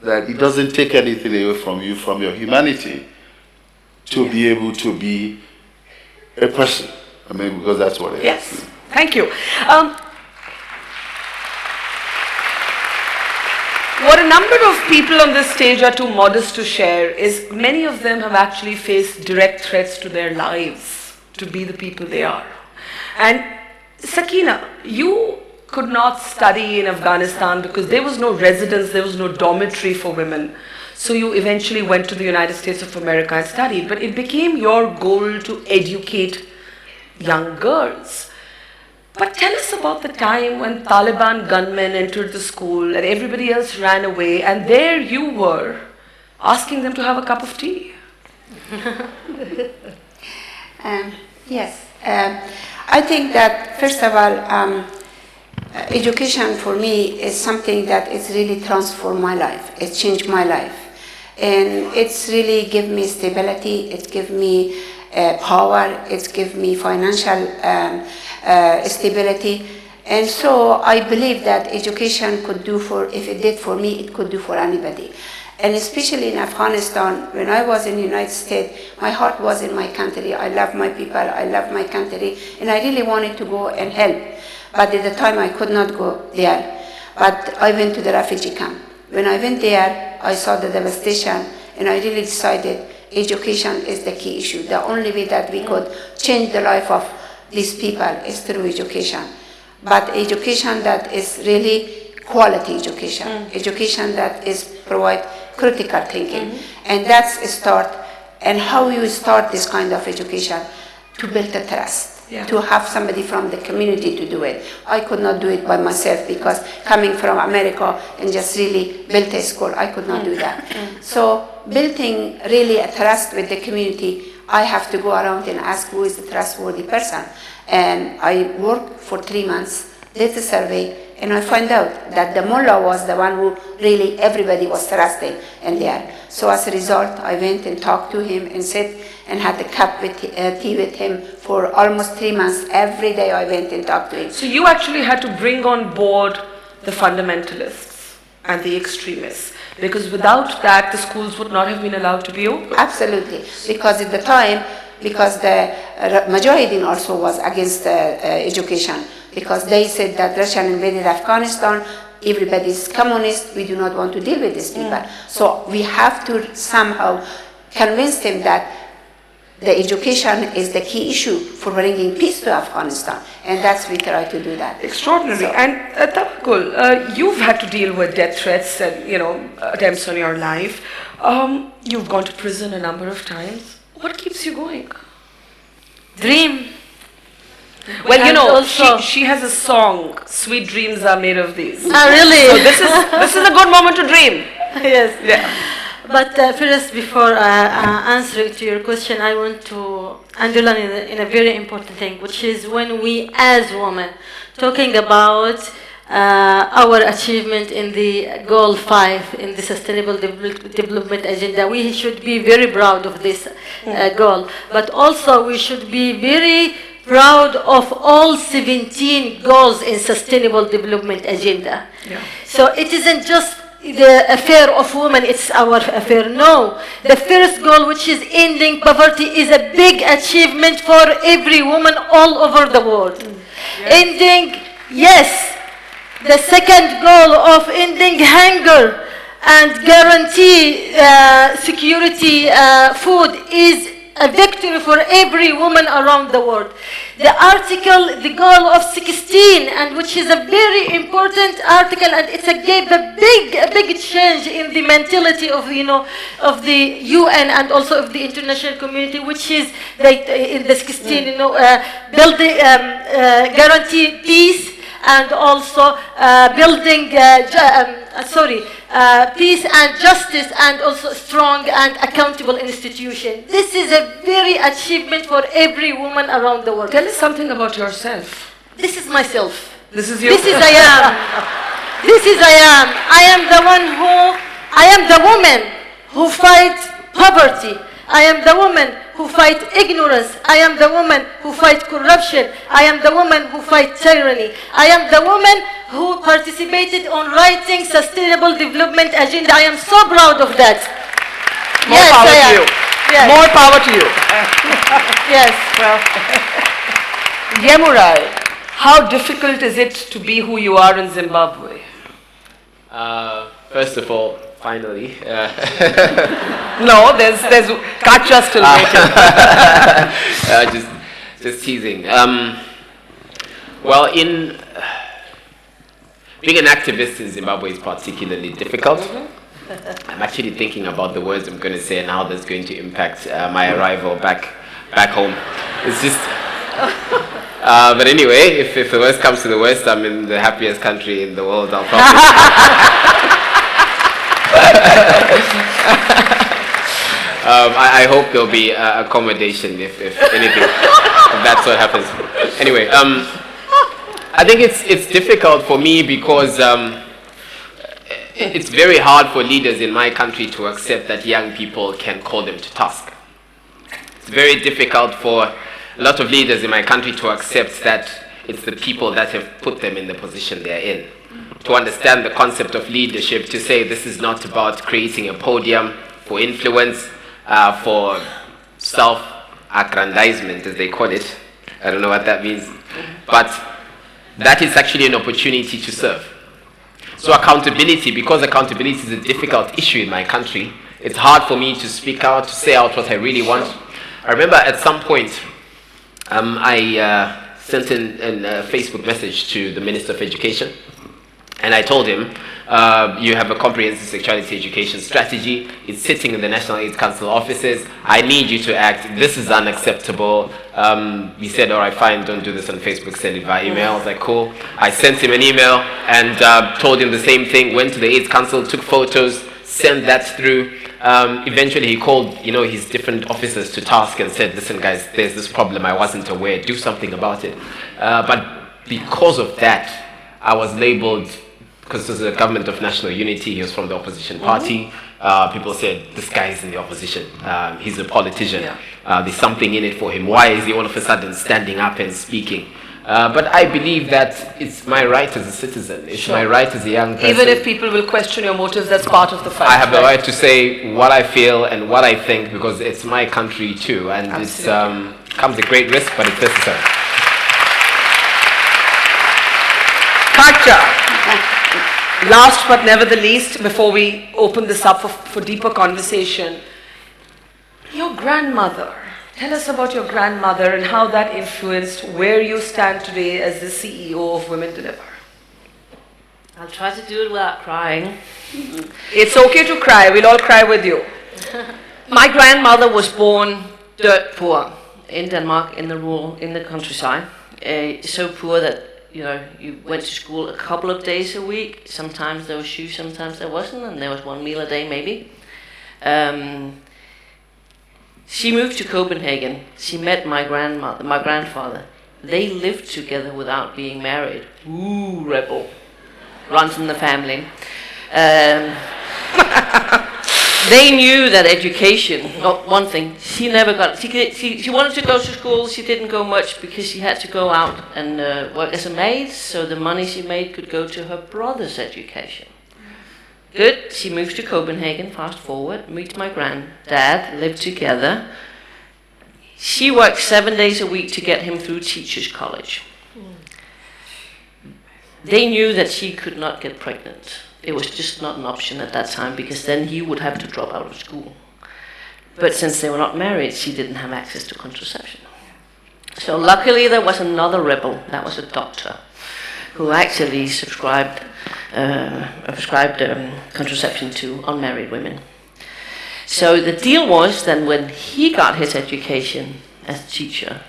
that it doesn't take anything away from you, from your humanity, to be able to be a person. Because that's what it is. Yes. Thank you. What a number of people on this stage are too modest to share is many of them have actually faced direct threats to their lives to be the people they are. And Sakena, you could not study in Afghanistan because there was no residence, there was no dormitory for women. So you eventually went to the United States of America and studied, but it became your goal to educate young girls. But tell us about the time when Taliban gunmen entered the school and everybody else ran away, and there you were asking them to have a cup of tea. Yes. I think that, first of all, education for me is something that it's really transformed my life. It changed my life. And it's really given me stability. It gives me power. It gives me financial stability. And so I believe that education could do if it did for me, it could do for anybody. And especially in Afghanistan, when I was in the United States, my heart was in my country. I love my people, I love my country, and I really wanted to go and help. But at the time, I could not go there. But I went to the refugee camp. When I went there, I saw the devastation, and I really decided education is the key issue. The only way that we could change the life of these people is through education. But education that is really quality education, education that is provide critical thinking. And that's a start. And how you start this kind of education? To build a trust. To have somebody from the community to do it. I could not do it by myself because coming from America and just really build a school, I could not do that. So building really a trust with the community, I have to go around and ask who is the trustworthy person. And I worked for 3 months, did the survey, and I found out that the mullah was the one who really everybody was trusting in there. So as a result, I went and talked to him and sat and had a cup with tea with him for almost 3 months. Every day I went and talked to him. So you actually had to bring on board the fundamentalists and the extremists, because without that, the schools would not have been allowed to be open. Absolutely, because at the time, because the Mujahideen also was against education, because they said that Russia invaded Afghanistan, everybody is communist, we do not want to deal with these people. So we have to somehow convince them that the education is the key issue for bringing peace to Afghanistan, and that's we try to do that. Extraordinary. So, and Tawakkol, you've had to deal with death threats and attempts on your life. You've gone to prison a number of times. What keeps you going? Dream. Well, she has a song, "Sweet Dreams Are Made of These." Really? So this is a good moment to dream. Yes. Yeah. But first, before answering to your question, I want to underline in a very important thing, which is when we as women talking about our achievement in the Goal 5 in the Sustainable Development Agenda, we should be very proud of this goal. But also we should be very proud of all 17 goals in Sustainable Development Agenda. Yeah. So it isn't just the affair of women, it's our affair. No, the first goal, which is ending poverty, is a big achievement for every woman all over the world. Ending, yes. The second goal of ending hunger and guarantee security food is a victory for every woman around the world. The article, the goal of 16, and which is a very important article, and it gave a big change in the mentality of of the UN and also of the international community, which is in the 16, guarantee peace and also building peace and justice, and also strong and accountable institution. This is a very achievement for every woman around the world. Tell us something about yourself. This is myself. This is your... This is I am. This is I am. I am the woman who fights poverty. I am the woman who fights ignorance. I am the woman who fights corruption. I am the woman who fights tyranny. I am the woman who participated on writing sustainable development agenda. I am so proud of that. More power to you. Yes. More power to you. Yes. Well, Yemurai, how difficult is it to be who you are in Zimbabwe? First of all, finally. No, there's Katja still waiting. Just teasing. Well, in being an activist in Zimbabwe is particularly difficult. I'm actually thinking about the words I'm going to say and how that's going to impact my arrival back home. It's just... but anyway, if the worst comes to the worst, I'm in the happiest country in the world. I'll probably... I hope there'll be accommodation if anything, if that's what happens. Anyway, I think it's difficult for me because it's very hard for leaders in my country to accept that young people can call them to task. It's very difficult for a lot of leaders in my country to accept that it's the people that have put them in the position they're in. To understand the concept of leadership, to say this is not about creating a podium for influence, for self-aggrandizement, as they call it. I don't know what that means. But that is actually an opportunity to serve. So accountability, because accountability is a difficult issue in my country, it's hard for me to speak out, to say out what I really want. I remember at some point, I sent in a Facebook message to the Minister of Education. And I told him, you have a comprehensive sexuality education strategy. It's sitting in the National AIDS Council offices. I need you to act. This is unacceptable. He said, all right, fine, don't do this on Facebook, send it via email. I was like, cool. I sent him an email and told him the same thing, went to the AIDS Council, took photos, sent that through. Eventually he called, his different officers to task and said, listen guys, there's this problem, I wasn't aware, do something about it. But because of that, I was labeled, because this is a government of national unity, he was from the opposition party. People said, this guy is in the opposition, he's a politician, there's something in it for him. Why is he all of a sudden standing up and speaking? But I believe that it's my right as a citizen, it's my right as a young person. Even if people will question your motives, that's part of the fight. I have the right to say what I feel and what I think, because it's my country too, and it comes at great risk, but it's necessary. Katja, last but never the least, before we open this up for deeper conversation, your grandmother. Tell us about your grandmother and how that influenced where you stand today as the CEO of Women Deliver. I'll try to do it without crying. It's okay to cry, we'll all cry with you. My grandmother was born dirt poor in Denmark, in the countryside. So poor that you went to school a couple of days a week. Sometimes there was shoes, sometimes there wasn't, and there was one meal a day maybe. She moved to Copenhagen. She met my grandfather. They lived together without being married. Ooh, rebel. Runs in the family. They knew that education, one thing, she never got, she wanted to go to school, she didn't go much because she had to go out and work as a maid, so the money she made could go to her brother's education. Good, she moves to Copenhagen, fast forward, meets my granddad, live together. She worked 7 days a week to get him through teachers' college. They knew that she could not get pregnant. It was just not an option at that time, because then he would have to drop out of school. But since they were not married, she didn't have access to contraception. So luckily there was another rebel, that was a doctor, who actually prescribed contraception to unmarried women. So the deal was that when he got his education as a teacher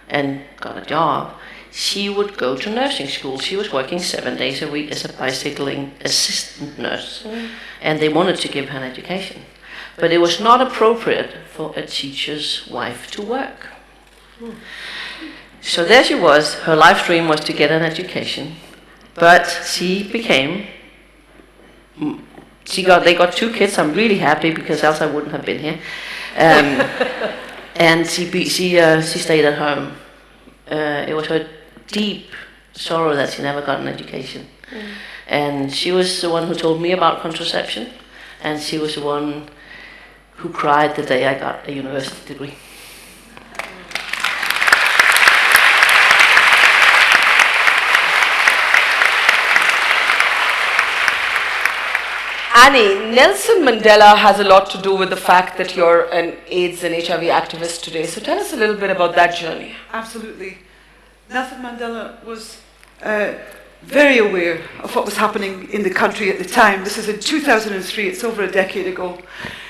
and got a job, she would go to nursing school. She was working 7 days a week as a bicycling assistant nurse, and they wanted to give her an education. But it was not appropriate for a teacher's wife to work. So there she was, her life dream was to get an education, but she became, they got 2 kids. I'm really happy because else I wouldn't have been here. And she stayed at home. It was her deep sorrow that she never got an education. And she was the one who told me about contraception, and she was the one who cried the day I got a university degree. Annie, Nelson Mandela has a lot to do with the fact that you're an AIDS and HIV activist today. So tell us a little bit about that journey. Absolutely. Nelson Mandela was very aware of what was happening in the country at the time. This is in 2003, it's over a decade ago.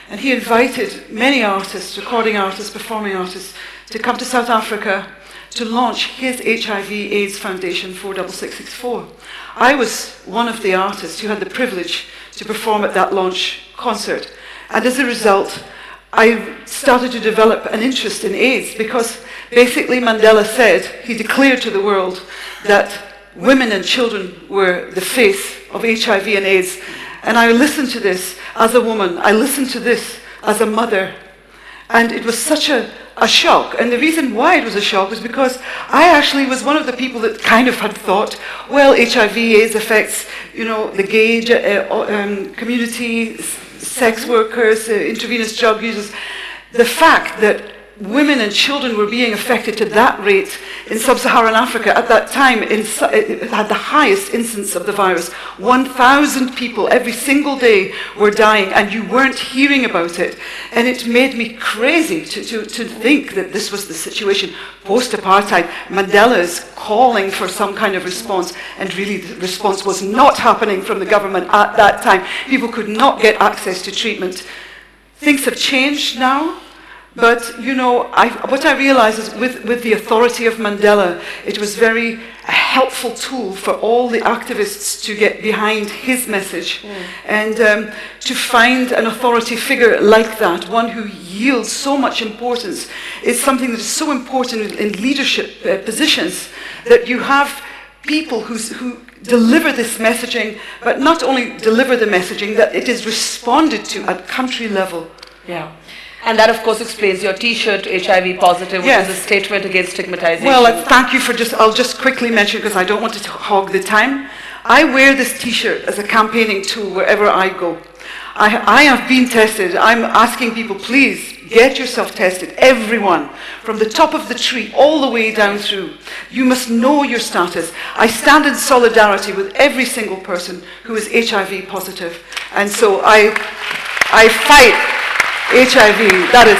And he invited many artists, recording artists, performing artists, to come to South Africa to launch his HIV/AIDS Foundation 46664. I was one of the artists who had the privilege to perform at that launch concert. And as a result, I started to develop an interest in AIDS because basically Mandela said, he declared to the world that women and children were the face of HIV and AIDS. And I listened to this as a woman, I listened to this as a mother, and it was such a shock. And the reason why it was a shock was because I actually was one of the people that kind of had thought, well, HIV/AIDS affects, the gay community, sex workers, intravenous drug users. The fact that women and children were being affected to that rate in sub-Saharan Africa at that time, it had the highest incidence of the virus. 1,000 people every single day were dying, and you weren't hearing about it. And it made me crazy to think that this was the situation post-apartheid. Mandela is calling for some kind of response, and really the response was not happening from the government at that time. People could not get access to treatment. Things have changed now. But, what I realized is with the authority of Mandela, it was very a helpful tool for all the activists to get behind his message. And to find an authority figure like that, one who yields so much importance, is something that is so important in leadership positions, that you have people who deliver this messaging, but not only deliver the messaging, that it is responded to at country level. Yeah. And that, of course, explains your T-shirt, HIV positive, which is a statement against stigmatization. Well, thank you for I'll just quickly mention, because I don't want to hog the time. I wear this T-shirt as a campaigning tool wherever I go. I have been tested. I'm asking people, please, get yourself tested. Everyone, from the top of the tree all the way down through. You must know your status. I stand in solidarity with every single person who is HIV positive. And so I fight HIV, that is,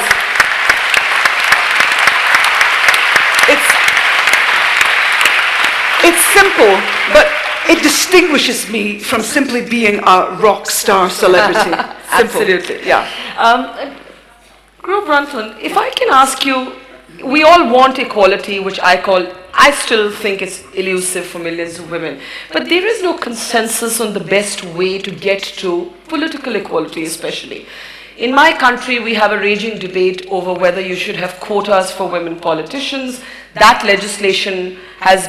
it's simple, but it distinguishes me from simply being a rock star celebrity. Absolutely, yeah. Gro Brundtland, if I can ask you, we all want equality, which I still think it's elusive for millions of women, but there is no consensus on the best way to get to political equality, especially. In my country, we have a raging debate over whether you should have quotas for women politicians. That legislation has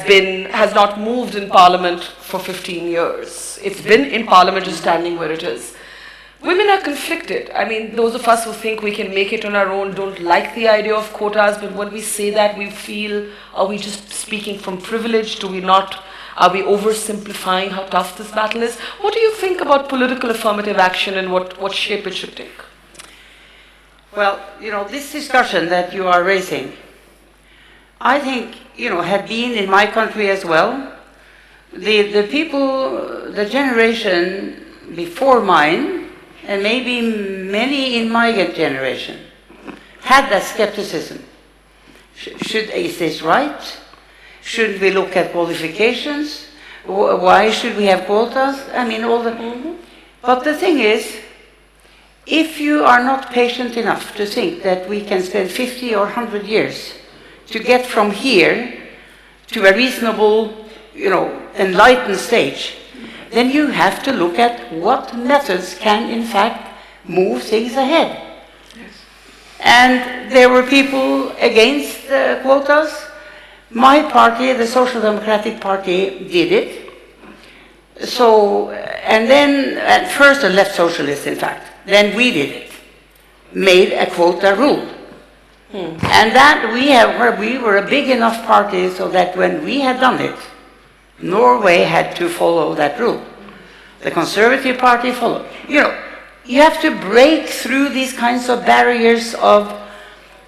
not moved in Parliament for 15 years. It's been in Parliament, just standing where it is. Women are conflicted. I mean, those of us who think we can make it on our own don't like the idea of quotas, but when we say that, we feel, are we just speaking from privilege? Are we oversimplifying how tough this battle is? What do you think about political affirmative action and what shape it should take? Well, this discussion that you are raising, I think, had been in my country as well. The people, the generation before mine, and maybe many in my generation, had that skepticism. Is this right? Should we look at qualifications? Why should we have quotas? I mean, all the... But the thing is, if you are not patient enough to think that we can spend 50 or 100 years to get from here to a reasonable, enlightened stage, then you have to look at what methods can in fact move things ahead. And there were people against quotas. My party, the Social Democratic Party, did it. So, and then, at first the left socialists in fact, then we did it, made a quota rule. And that we were a big enough party so that when we had done it, Norway had to follow that rule. The Conservative Party followed. You have to break through these kinds of barriers of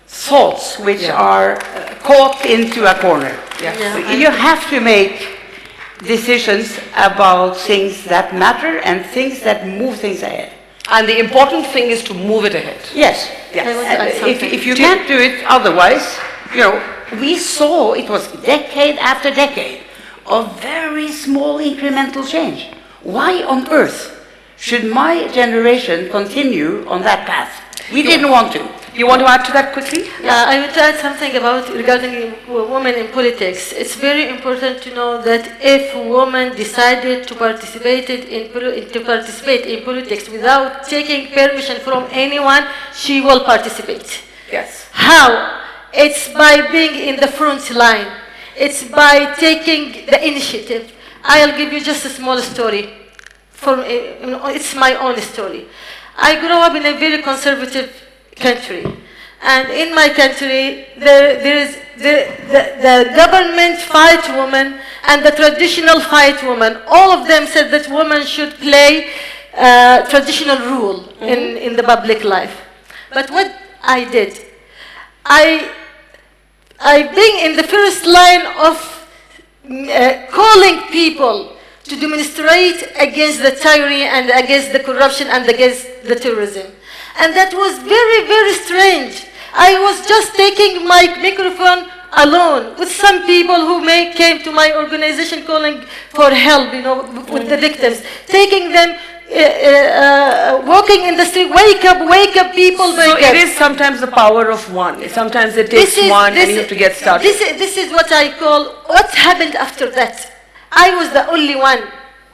thoughts which are caught into a corner. You have to make decisions about things that matter and things that move things ahead. And the important thing is to move it ahead. Yes. If you can't do it otherwise, we saw it was decade after decade of very small incremental change. Why on earth should my generation continue on that path? We didn't want to. You want to add to that quickly? I would add something regarding women in politics. It's very important to know that if a woman decided to participate in politics without taking permission from anyone, she will participate. Yes. How? It's by being in the front line. It's by taking the initiative. I'll give you just a small story. It's my own story. I grew up in a very conservative country, and in my country there is the government fight women and the traditional fight women. All of them said that women should play traditional role in the public life. But what I did, I being in the first line of calling people to demonstrate against the tyranny and against the corruption and against the terrorism. And that was very, very strange. I was just taking my microphone alone with some people who came to my organization calling for help, with the victims, taking them, walking in the street, wake up people, wake up. So it is sometimes the power of one. Sometimes it takes one and you have to get started. This is what I call, what happened after that. I was the only one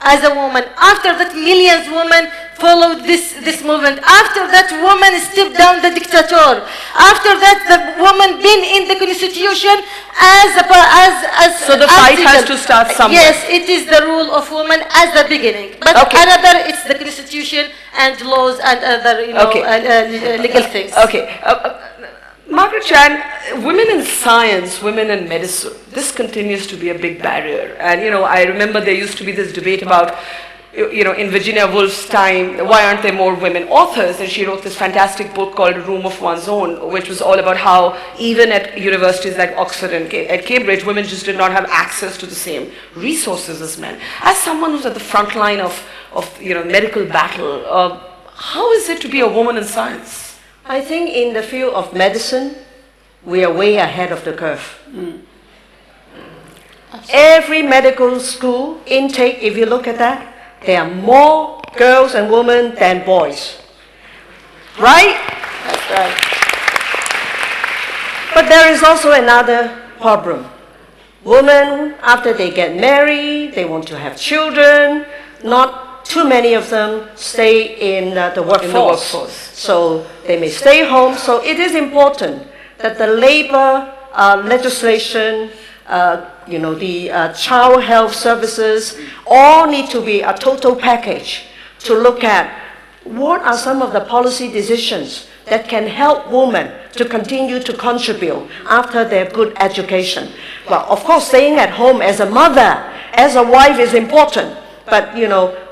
as a woman. After that, millions of women followed this movement. After that, woman stepped down the dictator. After that, the woman been in the constitution as so the fight has to start somewhere. Yes, it is the rule of woman as the beginning. But another, it's the constitution and laws and other, legal things. Okay. Margaret Chan, women in science, women in medicine, this continues to be a big barrier. And, I remember there used to be this debate about, in Virginia Woolf's time, why aren't there more women authors? And she wrote this fantastic book called Room of One's Own, which was all about how even at universities like Oxford and at Cambridge, women just did not have access to the same resources as men. As someone who's at the front line of medical battle, how is it to be a woman in science? I think in the field of medicine, we are way ahead of the curve. Every medical school intake, if you look at that, there are more girls and women than boys. Right? That's right. But there is also another problem. Women, after they get married, they want to have children, not too many of them stay in the workforce. So they may stay home. So it is important that the labor legislation, the child health services, all need to be a total package to look at what are some of the policy decisions that can help women to continue to contribute after their good education. Well, of course, staying at home as a mother, as a wife is important, but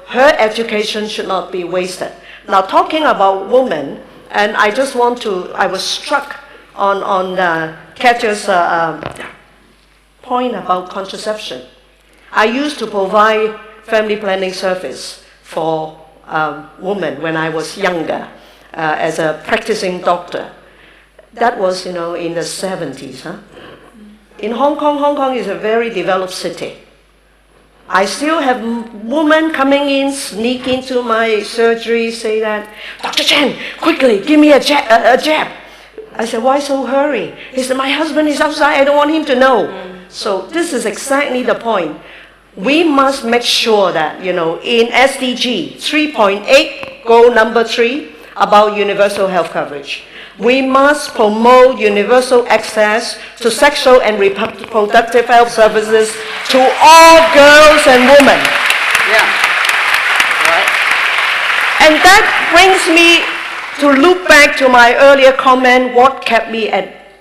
her education should not be wasted. Now, talking about women, and I was struck on Katja's point about contraception. I used to provide family planning service for women when I was younger as a practicing doctor. That was, in the 70s. In Hong Kong is a very developed city. I still have women coming in, sneak into my surgery, say that, Dr. Chan, quickly, give me a jab. I said, why so hurry? He said, my husband is outside, I don't want him to know. So this is exactly the point. We must make sure that, in SDG 3.8, goal number 3, about universal health coverage, we must promote universal access to sexual and reproductive health services to all girls and women. Yeah. Right. And that brings me to loop back to my earlier comment, what kept me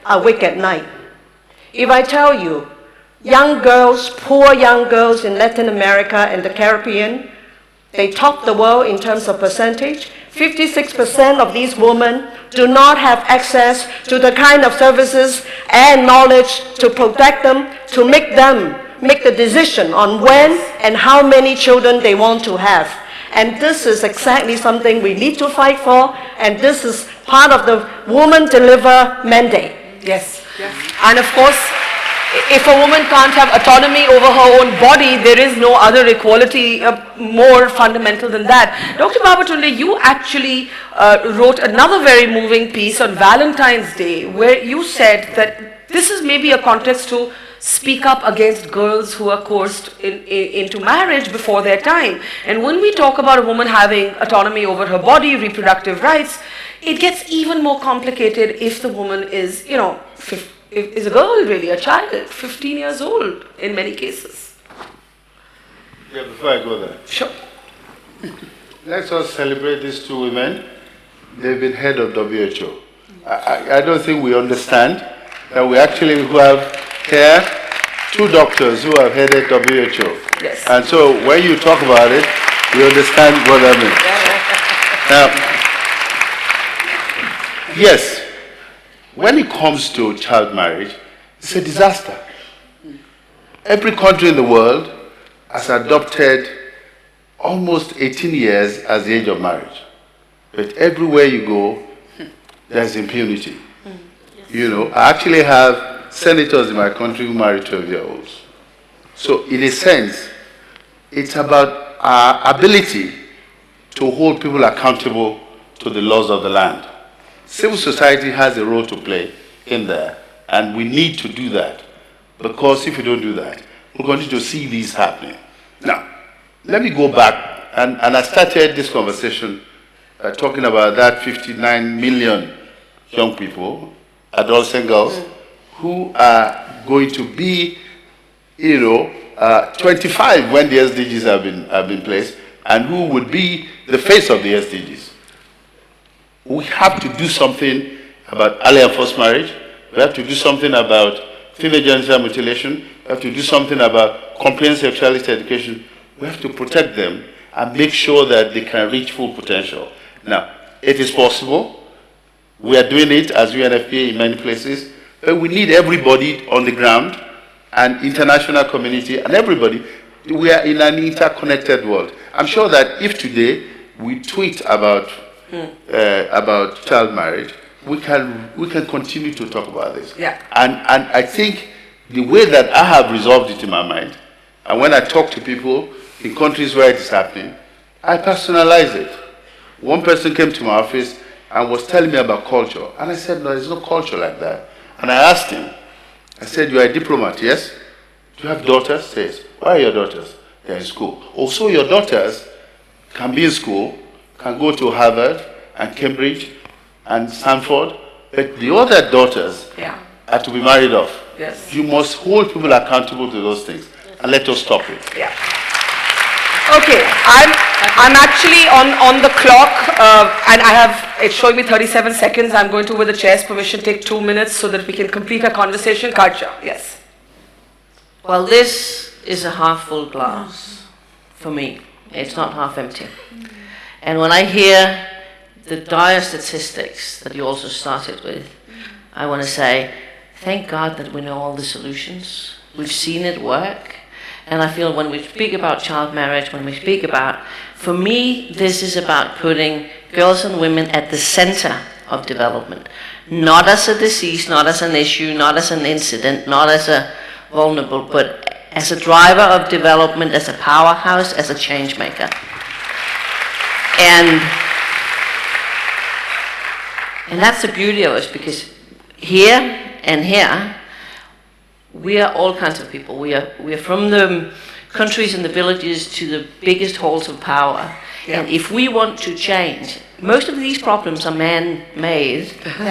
awake at night. If I tell you, young girls, poor young girls in Latin America and the Caribbean, they top the world in terms of percentage. 56% of these women do not have access to the kind of services and knowledge to protect them, to make the decision on when and how many children they want to have. And this is exactly something we need to fight for, and this is part of the Woman Deliver mandate. Yes. And of course, if a woman can't have autonomy over her own body, there is no other equality more fundamental than that. Dr. Babatunde, you actually wrote another very moving piece on Valentine's Day, where you said that this is maybe a context to speak up against girls who are coerced into marriage before their time. And when we talk about a woman having autonomy over her body, reproductive rights, it gets even more complicated if the woman is, is a girl really, a child, 15 years old in many cases. Yeah, before I go there. Sure. Let's all celebrate these two women. They've been head of WHO. I don't think we understand that we actually have here two doctors who have headed WHO. Yes. And so when you talk about it, we understand what that means. Now, yes, when it comes to child marriage, it's a disaster. Every country in the world has adopted almost 18 years as the age of marriage. But everywhere you go, there's impunity. I actually have senators in my country who marry 12-year-olds. So in a sense, it's about our ability to hold people accountable to the laws of the land. Civil society has a role to play in there, and we need to do that, because if we don't do that, we'll continue to see these happening. Now, let me go back, and I started this conversation talking about that 59 million young people, adolescent girls, who are going to be, 25 when the SDGs have been placed, and who would be the face of the SDGs. We have to do something about early and forced marriage. We have to do something about female genital mutilation. We have to do something about comprehensive sexuality education. We have to protect them and make sure that they can reach full potential. Now, it is possible. We are doing it as UNFPA in many places. But we need everybody on the ground, and international community, and everybody. We are in an interconnected world. I'm sure that if today we tweet about child marriage, we can continue to talk about this. Yeah. And I think the way that I have resolved it in my mind, and when I talk to people in countries where it is happening, I personalize it. One person came to my office and was telling me about culture, and I said, no, there's no culture like that. And I asked him, I said, you are a diplomat, yes? Do you have daughters? He says, why are your daughters? They're in school. Also, your daughters can be in school, can go to Harvard and Cambridge and Stanford, but the other daughters are to be married off. Yes. You must hold people accountable to those things, and let us stop it. Yeah. Okay, I'm actually on the clock, and it's showing me 37 seconds. I'm going to, with the chair's permission, take 2 minutes so that we can complete our conversation. Katja, yes. Well, this is a half full glass for me. It's not half empty. And when I hear the dire statistics that you also started with, I want to say, thank God that we know all the solutions. We've seen it work. And I feel when we speak about child marriage, when we speak about, for me, this is about putting girls and women at the center of development. Not as a disease, not as an issue, not as an incident, not as a vulnerable, but as a driver of development, as a powerhouse, as a change maker. And that's the beauty of us, because here and here, we are all kinds of people. We are from the countries and the villages to the biggest halls of power. Yeah. And if we want to change, most of these problems are man-made. and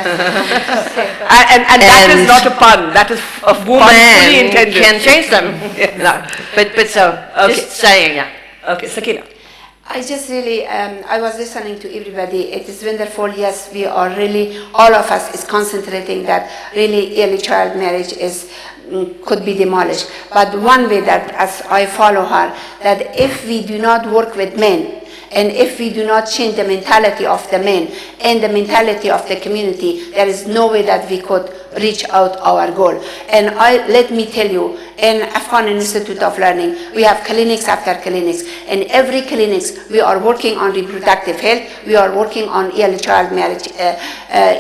that is not a pun. That is a fully intended. Can change them. No. But so, okay. Just saying, yeah. Okay, Sakena. I just really, I was listening to everybody. It is wonderful. Yes, we are really, all of us is concentrating that really early child marriage could be demolished. But one way that, as I follow her, that if we do not work with men, and if we do not change the mentality of the men and the mentality of the community, there is no way that we could reach out our goal. And let me tell you, in Afghan Institute of Learning, we have clinics after clinics. In every clinics, we are working on reproductive health, we are working on early child marriage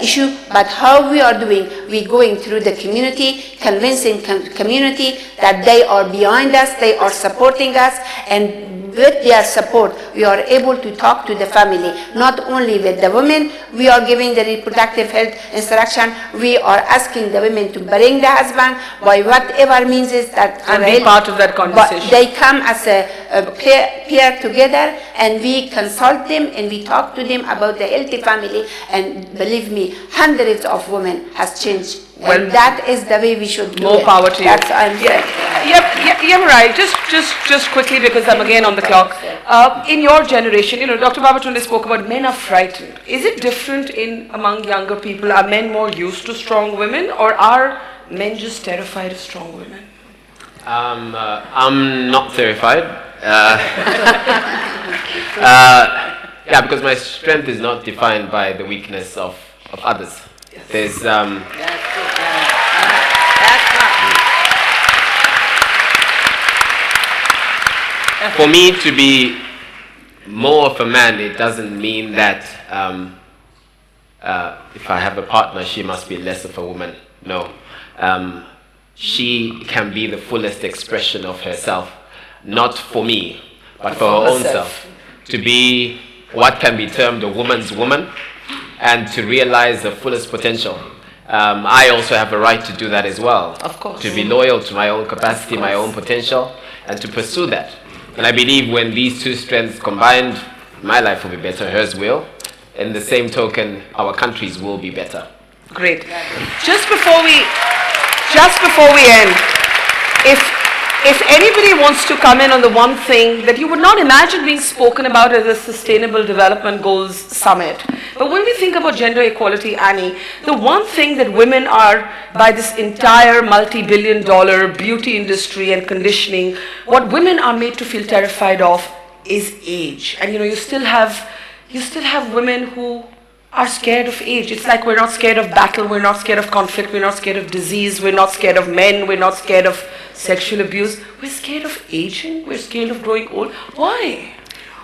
issue, but how we are doing, we going through the community, convincing community that they are behind us, they are supporting us, and with their support, we are able to talk to the family, not only with the women, we are giving the reproductive health instruction, we are asking the women to bring the husband by whatever means is that. And be part of that conversation. They come as a peer together, and we consult them and we talk to them about the healthy family, and believe me, hundreds of women has changed. Well, and that is the way we should do it. More power to you. That's what I'm saying. Yemurai, just quickly, because I'm again on the clock. In your generation, Dr. Babatunde spoke about men are frightened. Is it different among younger people? Are men more used to strong women, or are men just terrified of strong women? I'm not terrified. Yeah, because my strength is not defined by the weakness of others. Yes. There's for me to be more of a man, it doesn't mean that if I have a partner, she must be less of a woman. No. She can be the fullest expression of herself, not for me, but for her own self. To be what can be termed a woman's woman, and to realize the fullest potential. I also have a right to do that as well. Of course. To be loyal to my own capacity, my own potential, and to pursue that. And I believe when these two strengths combined, my life will be better, hers will. In the same token, our countries will be better. Great. Just before we end, if anybody wants to come in on the one thing that you would not imagine being spoken about at the Sustainable Development Goals Summit, but when we think about gender equality, Annie, the one thing that women are, by this entire multi-billion-dollar beauty industry and conditioning, what women are made to feel terrified of is age. And you still have women who are scared of age. It's like we're not scared of battle, we're not scared of conflict, we're not scared of disease, we're not scared of men, we're not scared of sexual abuse. We're scared of aging, we're scared of growing old. Why?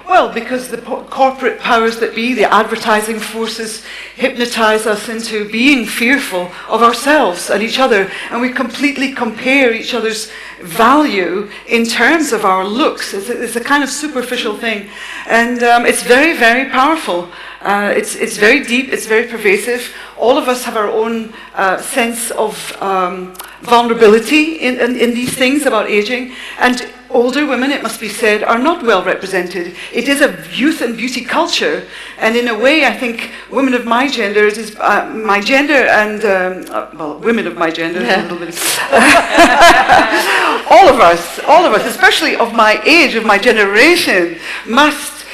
Well, because the corporate powers that be, the advertising forces, hypnotize us into being fearful of ourselves and each other, and we completely compare each other's value in terms of our looks. It's a kind of superficial thing, and it's very, very powerful. It's very deep, it's very pervasive. All of us have our own sense of vulnerability in these things about aging, and older women, it must be said, are not well represented. It is a youth and beauty culture, and in a way I think women of my gender, it is my gender and, well, women of my gender, a little bit. all of us, especially of my age, of my generation, must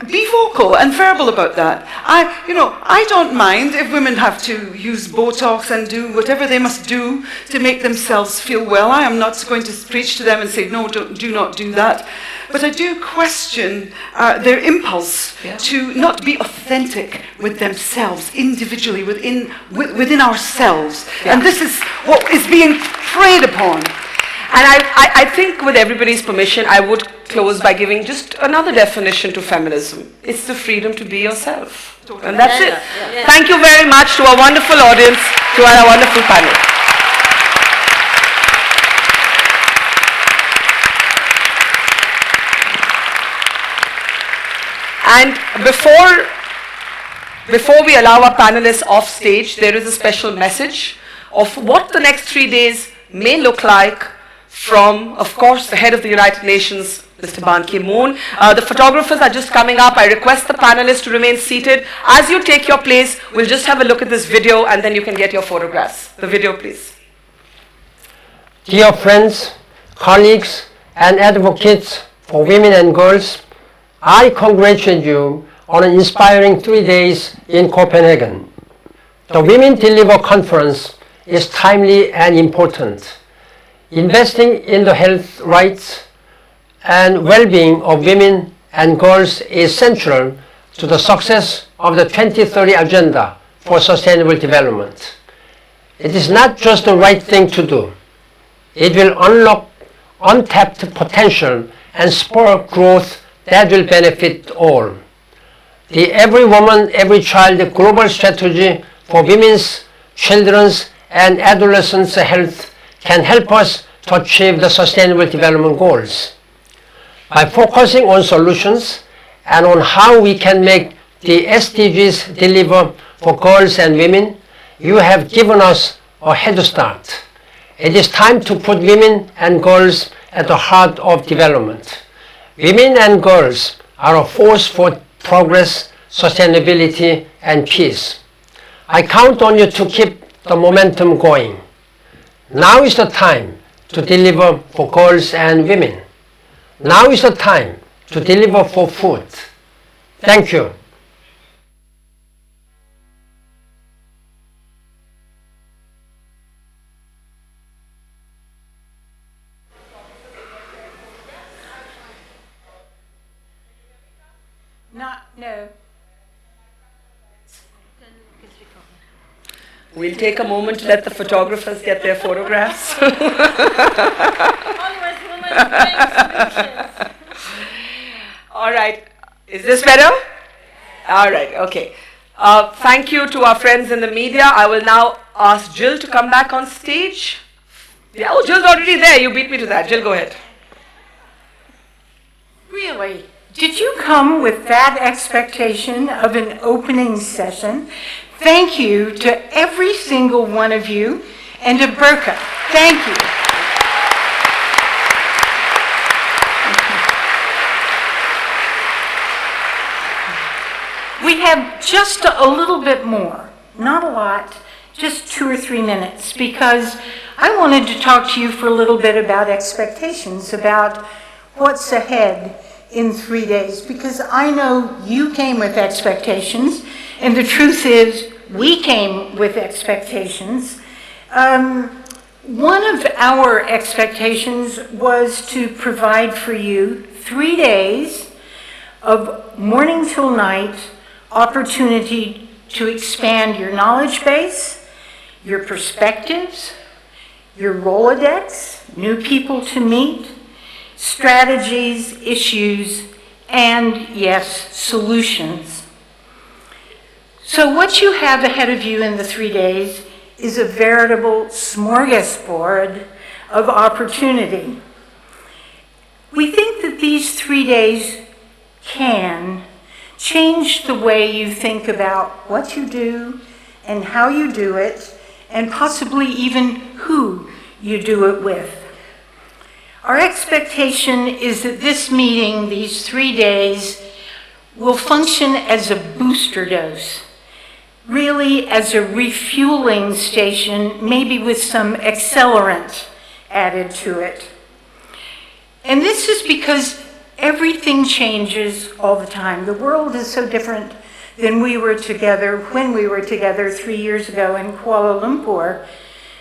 be vocal and verbal about that. I don't mind if women have to use Botox and do whatever they must do to make themselves feel well. I am not going to preach to them and say, no, do not do that. But I do question their impulse to not be authentic with themselves, individually, within ourselves. And this is what is being preyed upon. And I think, with everybody's permission, I would close by giving just another definition to feminism. It's the freedom to be yourself. And that's it. Yeah. Thank you very much to our wonderful audience, to our wonderful panel. And before we allow our panelists off stage, there is a special message of what the next 3 days may look like from, of course, the head of the United Nations, Mr. Ban Ki-moon. The photographers are just coming up. I request the panelists to remain seated. As you take your place, we'll just have a look at this video and then you can get your photographs. The video, please. Dear friends, colleagues, and advocates for women and girls, I congratulate you on an inspiring 3 days in Copenhagen. The Women Deliver Conference is timely and important. Investing in the health rights and well-being of women and girls is central to the success of the 2030 Agenda for Sustainable Development. It is not just the right thing to do. It will unlock untapped potential and spur growth that will benefit all. The Every Woman, Every Child global strategy for women's, children's, and adolescents' health can help us to achieve the Sustainable Development Goals. By focusing on solutions and on how we can make the SDGs deliver for girls and women, you have given us a head start. It is time to put women and girls at the heart of development. Women and girls are a force for progress, sustainability, and peace. I count on you to keep the momentum going. Now is the time to deliver for girls and women. Now is the time to deliver for food. Thank you. No. We'll take a moment to let the photographers get their photographs. All right. Is this better? All right. Okay. Thank you to our friends in the media. I will now ask Jill to come back on stage. Yeah, oh, Jill's already there. You beat me to that. Jill, go ahead. Really? Did you come with that expectation of an opening session? Thank you to every single one of you and to Barkha. Thank you. We have just a little bit more, not a lot, just 2 or 3 minutes, because I wanted to talk to you for a little bit about expectations, about what's ahead in 3 days, because I know you came with expectations, and the truth is we came with expectations. One of our expectations was to provide for you 3 days of morning till night opportunity to expand your knowledge base, your perspectives, your Rolodex, new people to meet, strategies, issues, and yes, solutions. So what you have ahead of you in the 3 days is a veritable smorgasbord of opportunity. We think that these 3 days can change the way you think about what you do and how you do it, and possibly even who you do it with. Our expectation is that this meeting, these 3 days, will function as a booster dose, really as a refueling station, maybe with some accelerant added to it. And this is because everything changes all the time. The world is so different than we were together when we were together 3 years ago in Kuala Lumpur.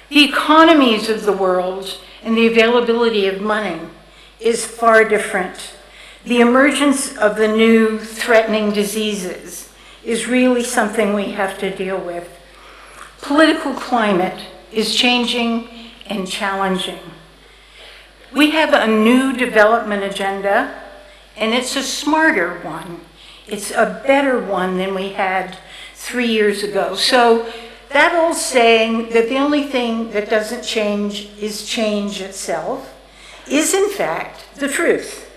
The economies of the world and the availability of money is far different. The emergence of the new threatening diseases is really something we have to deal with. Political climate is changing and challenging. We have a new development agenda, and it's a smarter one. It's a better one than we had 3 years ago. So that old saying that the only thing that doesn't change is change itself is in fact the truth.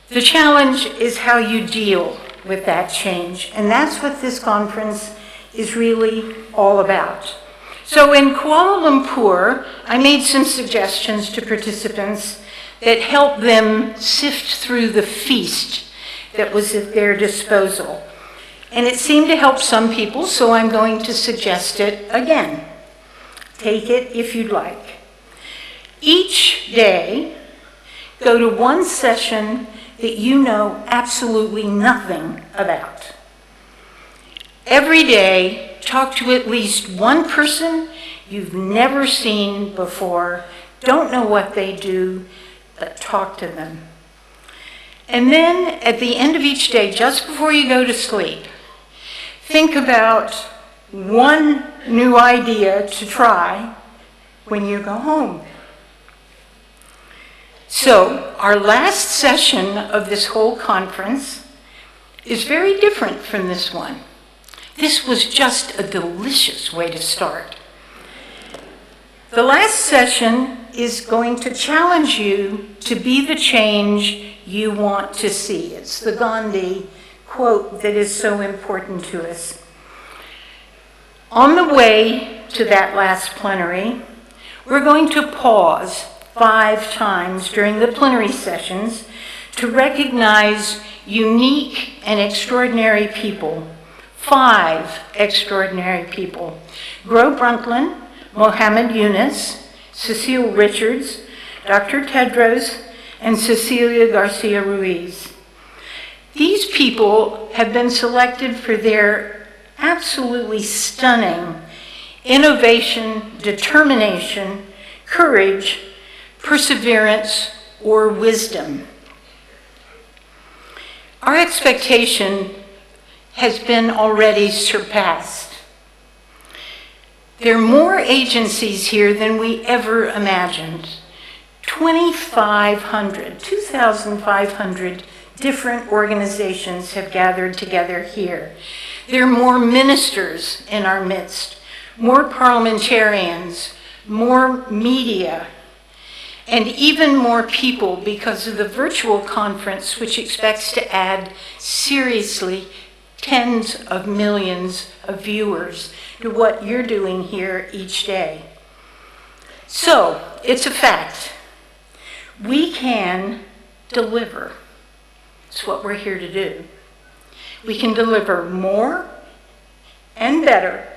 The challenge is how you deal with that change, and that's what this conference is really all about. So in Kuala Lumpur, I made some suggestions to participants that helped them sift through the feast that was at their disposal. And it seemed to help some people, so I'm going to suggest it again. Take it if you'd like. Each day, go to one session that you know absolutely nothing about. Every day, talk to at least one person you've never seen before, don't know what they do, but talk to them. And then at the end of each day, just before you go to sleep, think about one new idea to try when you go home. So, our last session of this whole conference is very different from this one. This was just a delicious way to start. The last session is going to challenge you to be the change you want to see. It's the Gandhi quote that is so important to us. On the way to that last plenary, we're going to pause 5 times during the plenary sessions to recognize unique and extraordinary people. 5 extraordinary people. Gro Brundtland, Mohammed Yunus, Cecile Richards, Dr. Tedros, and Cecilia García Ruiz. These people have been selected for their absolutely stunning innovation, determination, courage, perseverance, or wisdom. Our expectation has been already surpassed. There are more agencies here than we ever imagined. 2,500 different organizations have gathered together here. There are more ministers in our midst, more parliamentarians, more media, and even more people because of the virtual conference, which expects to add seriously tens of millions of viewers to what you're doing here each day. So, it's a fact. We can deliver. It's what we're here to do. We can deliver more and better.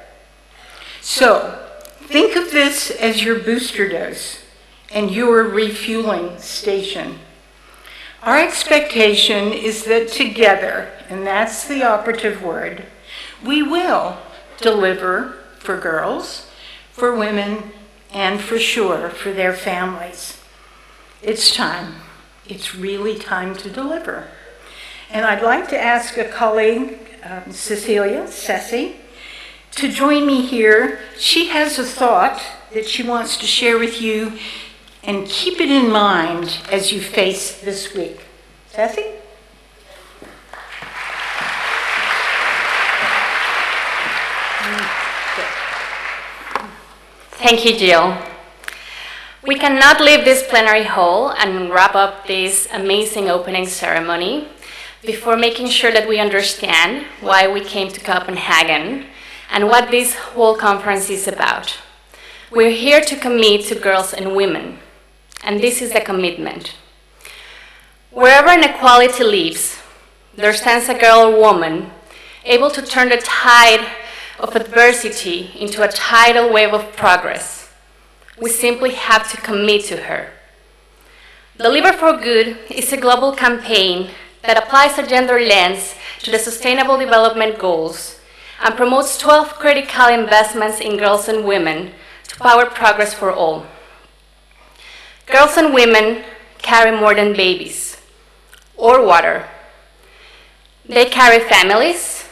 So, think of this as your booster dose and your refueling station. Our expectation is that together, and that's the operative word, we will deliver for girls, for women, and for sure for their families. It's time. It's really time to deliver. And I'd like to ask a colleague, Cecilia, Ceci, to join me here. She has a thought that she wants to share with you, and keep it in mind as you face this week. Ceci? Thank you, Jill. We cannot leave this plenary hall and wrap up this amazing opening ceremony before making sure that we understand why we came to Copenhagen and what this whole conference is about. We're here to commit to girls and women, and this is the commitment. Wherever inequality lives, there stands a girl or woman able to turn the tide of adversity into a tidal wave of progress. We simply have to commit to her. Deliver for Good is a global campaign that applies a gender lens to the Sustainable Development Goals and promotes 12 critical investments in girls and women to power progress for all. Girls and women carry more than babies or water. They carry families,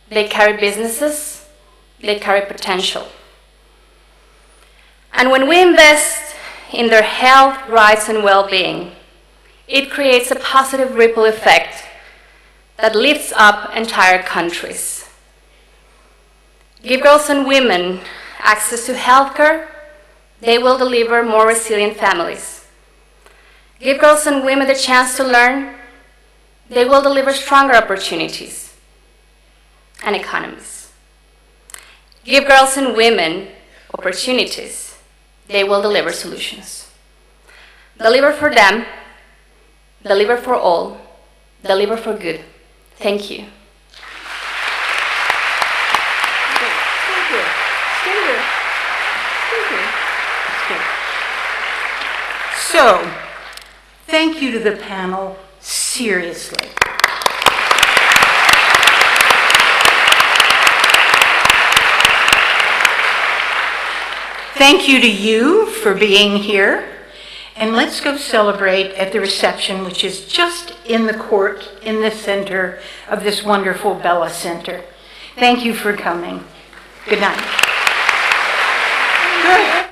they carry businesses, they carry potential. And when we invest in their health, rights, and well-being, it creates a positive ripple effect that lifts up entire countries. Give girls and women access to healthcare, they will deliver more resilient families. Give girls and women the chance to learn, they will deliver stronger opportunities and economies. Give girls and women opportunities, they will deliver solutions. Deliver for them, deliver for all, deliver for good. Thank you. So, thank you to the panel, seriously. Thank you to you for being here. And let's go celebrate at the reception, which is just in the court, in the center of this wonderful Bella Center. Thank you for coming. Good night. Good.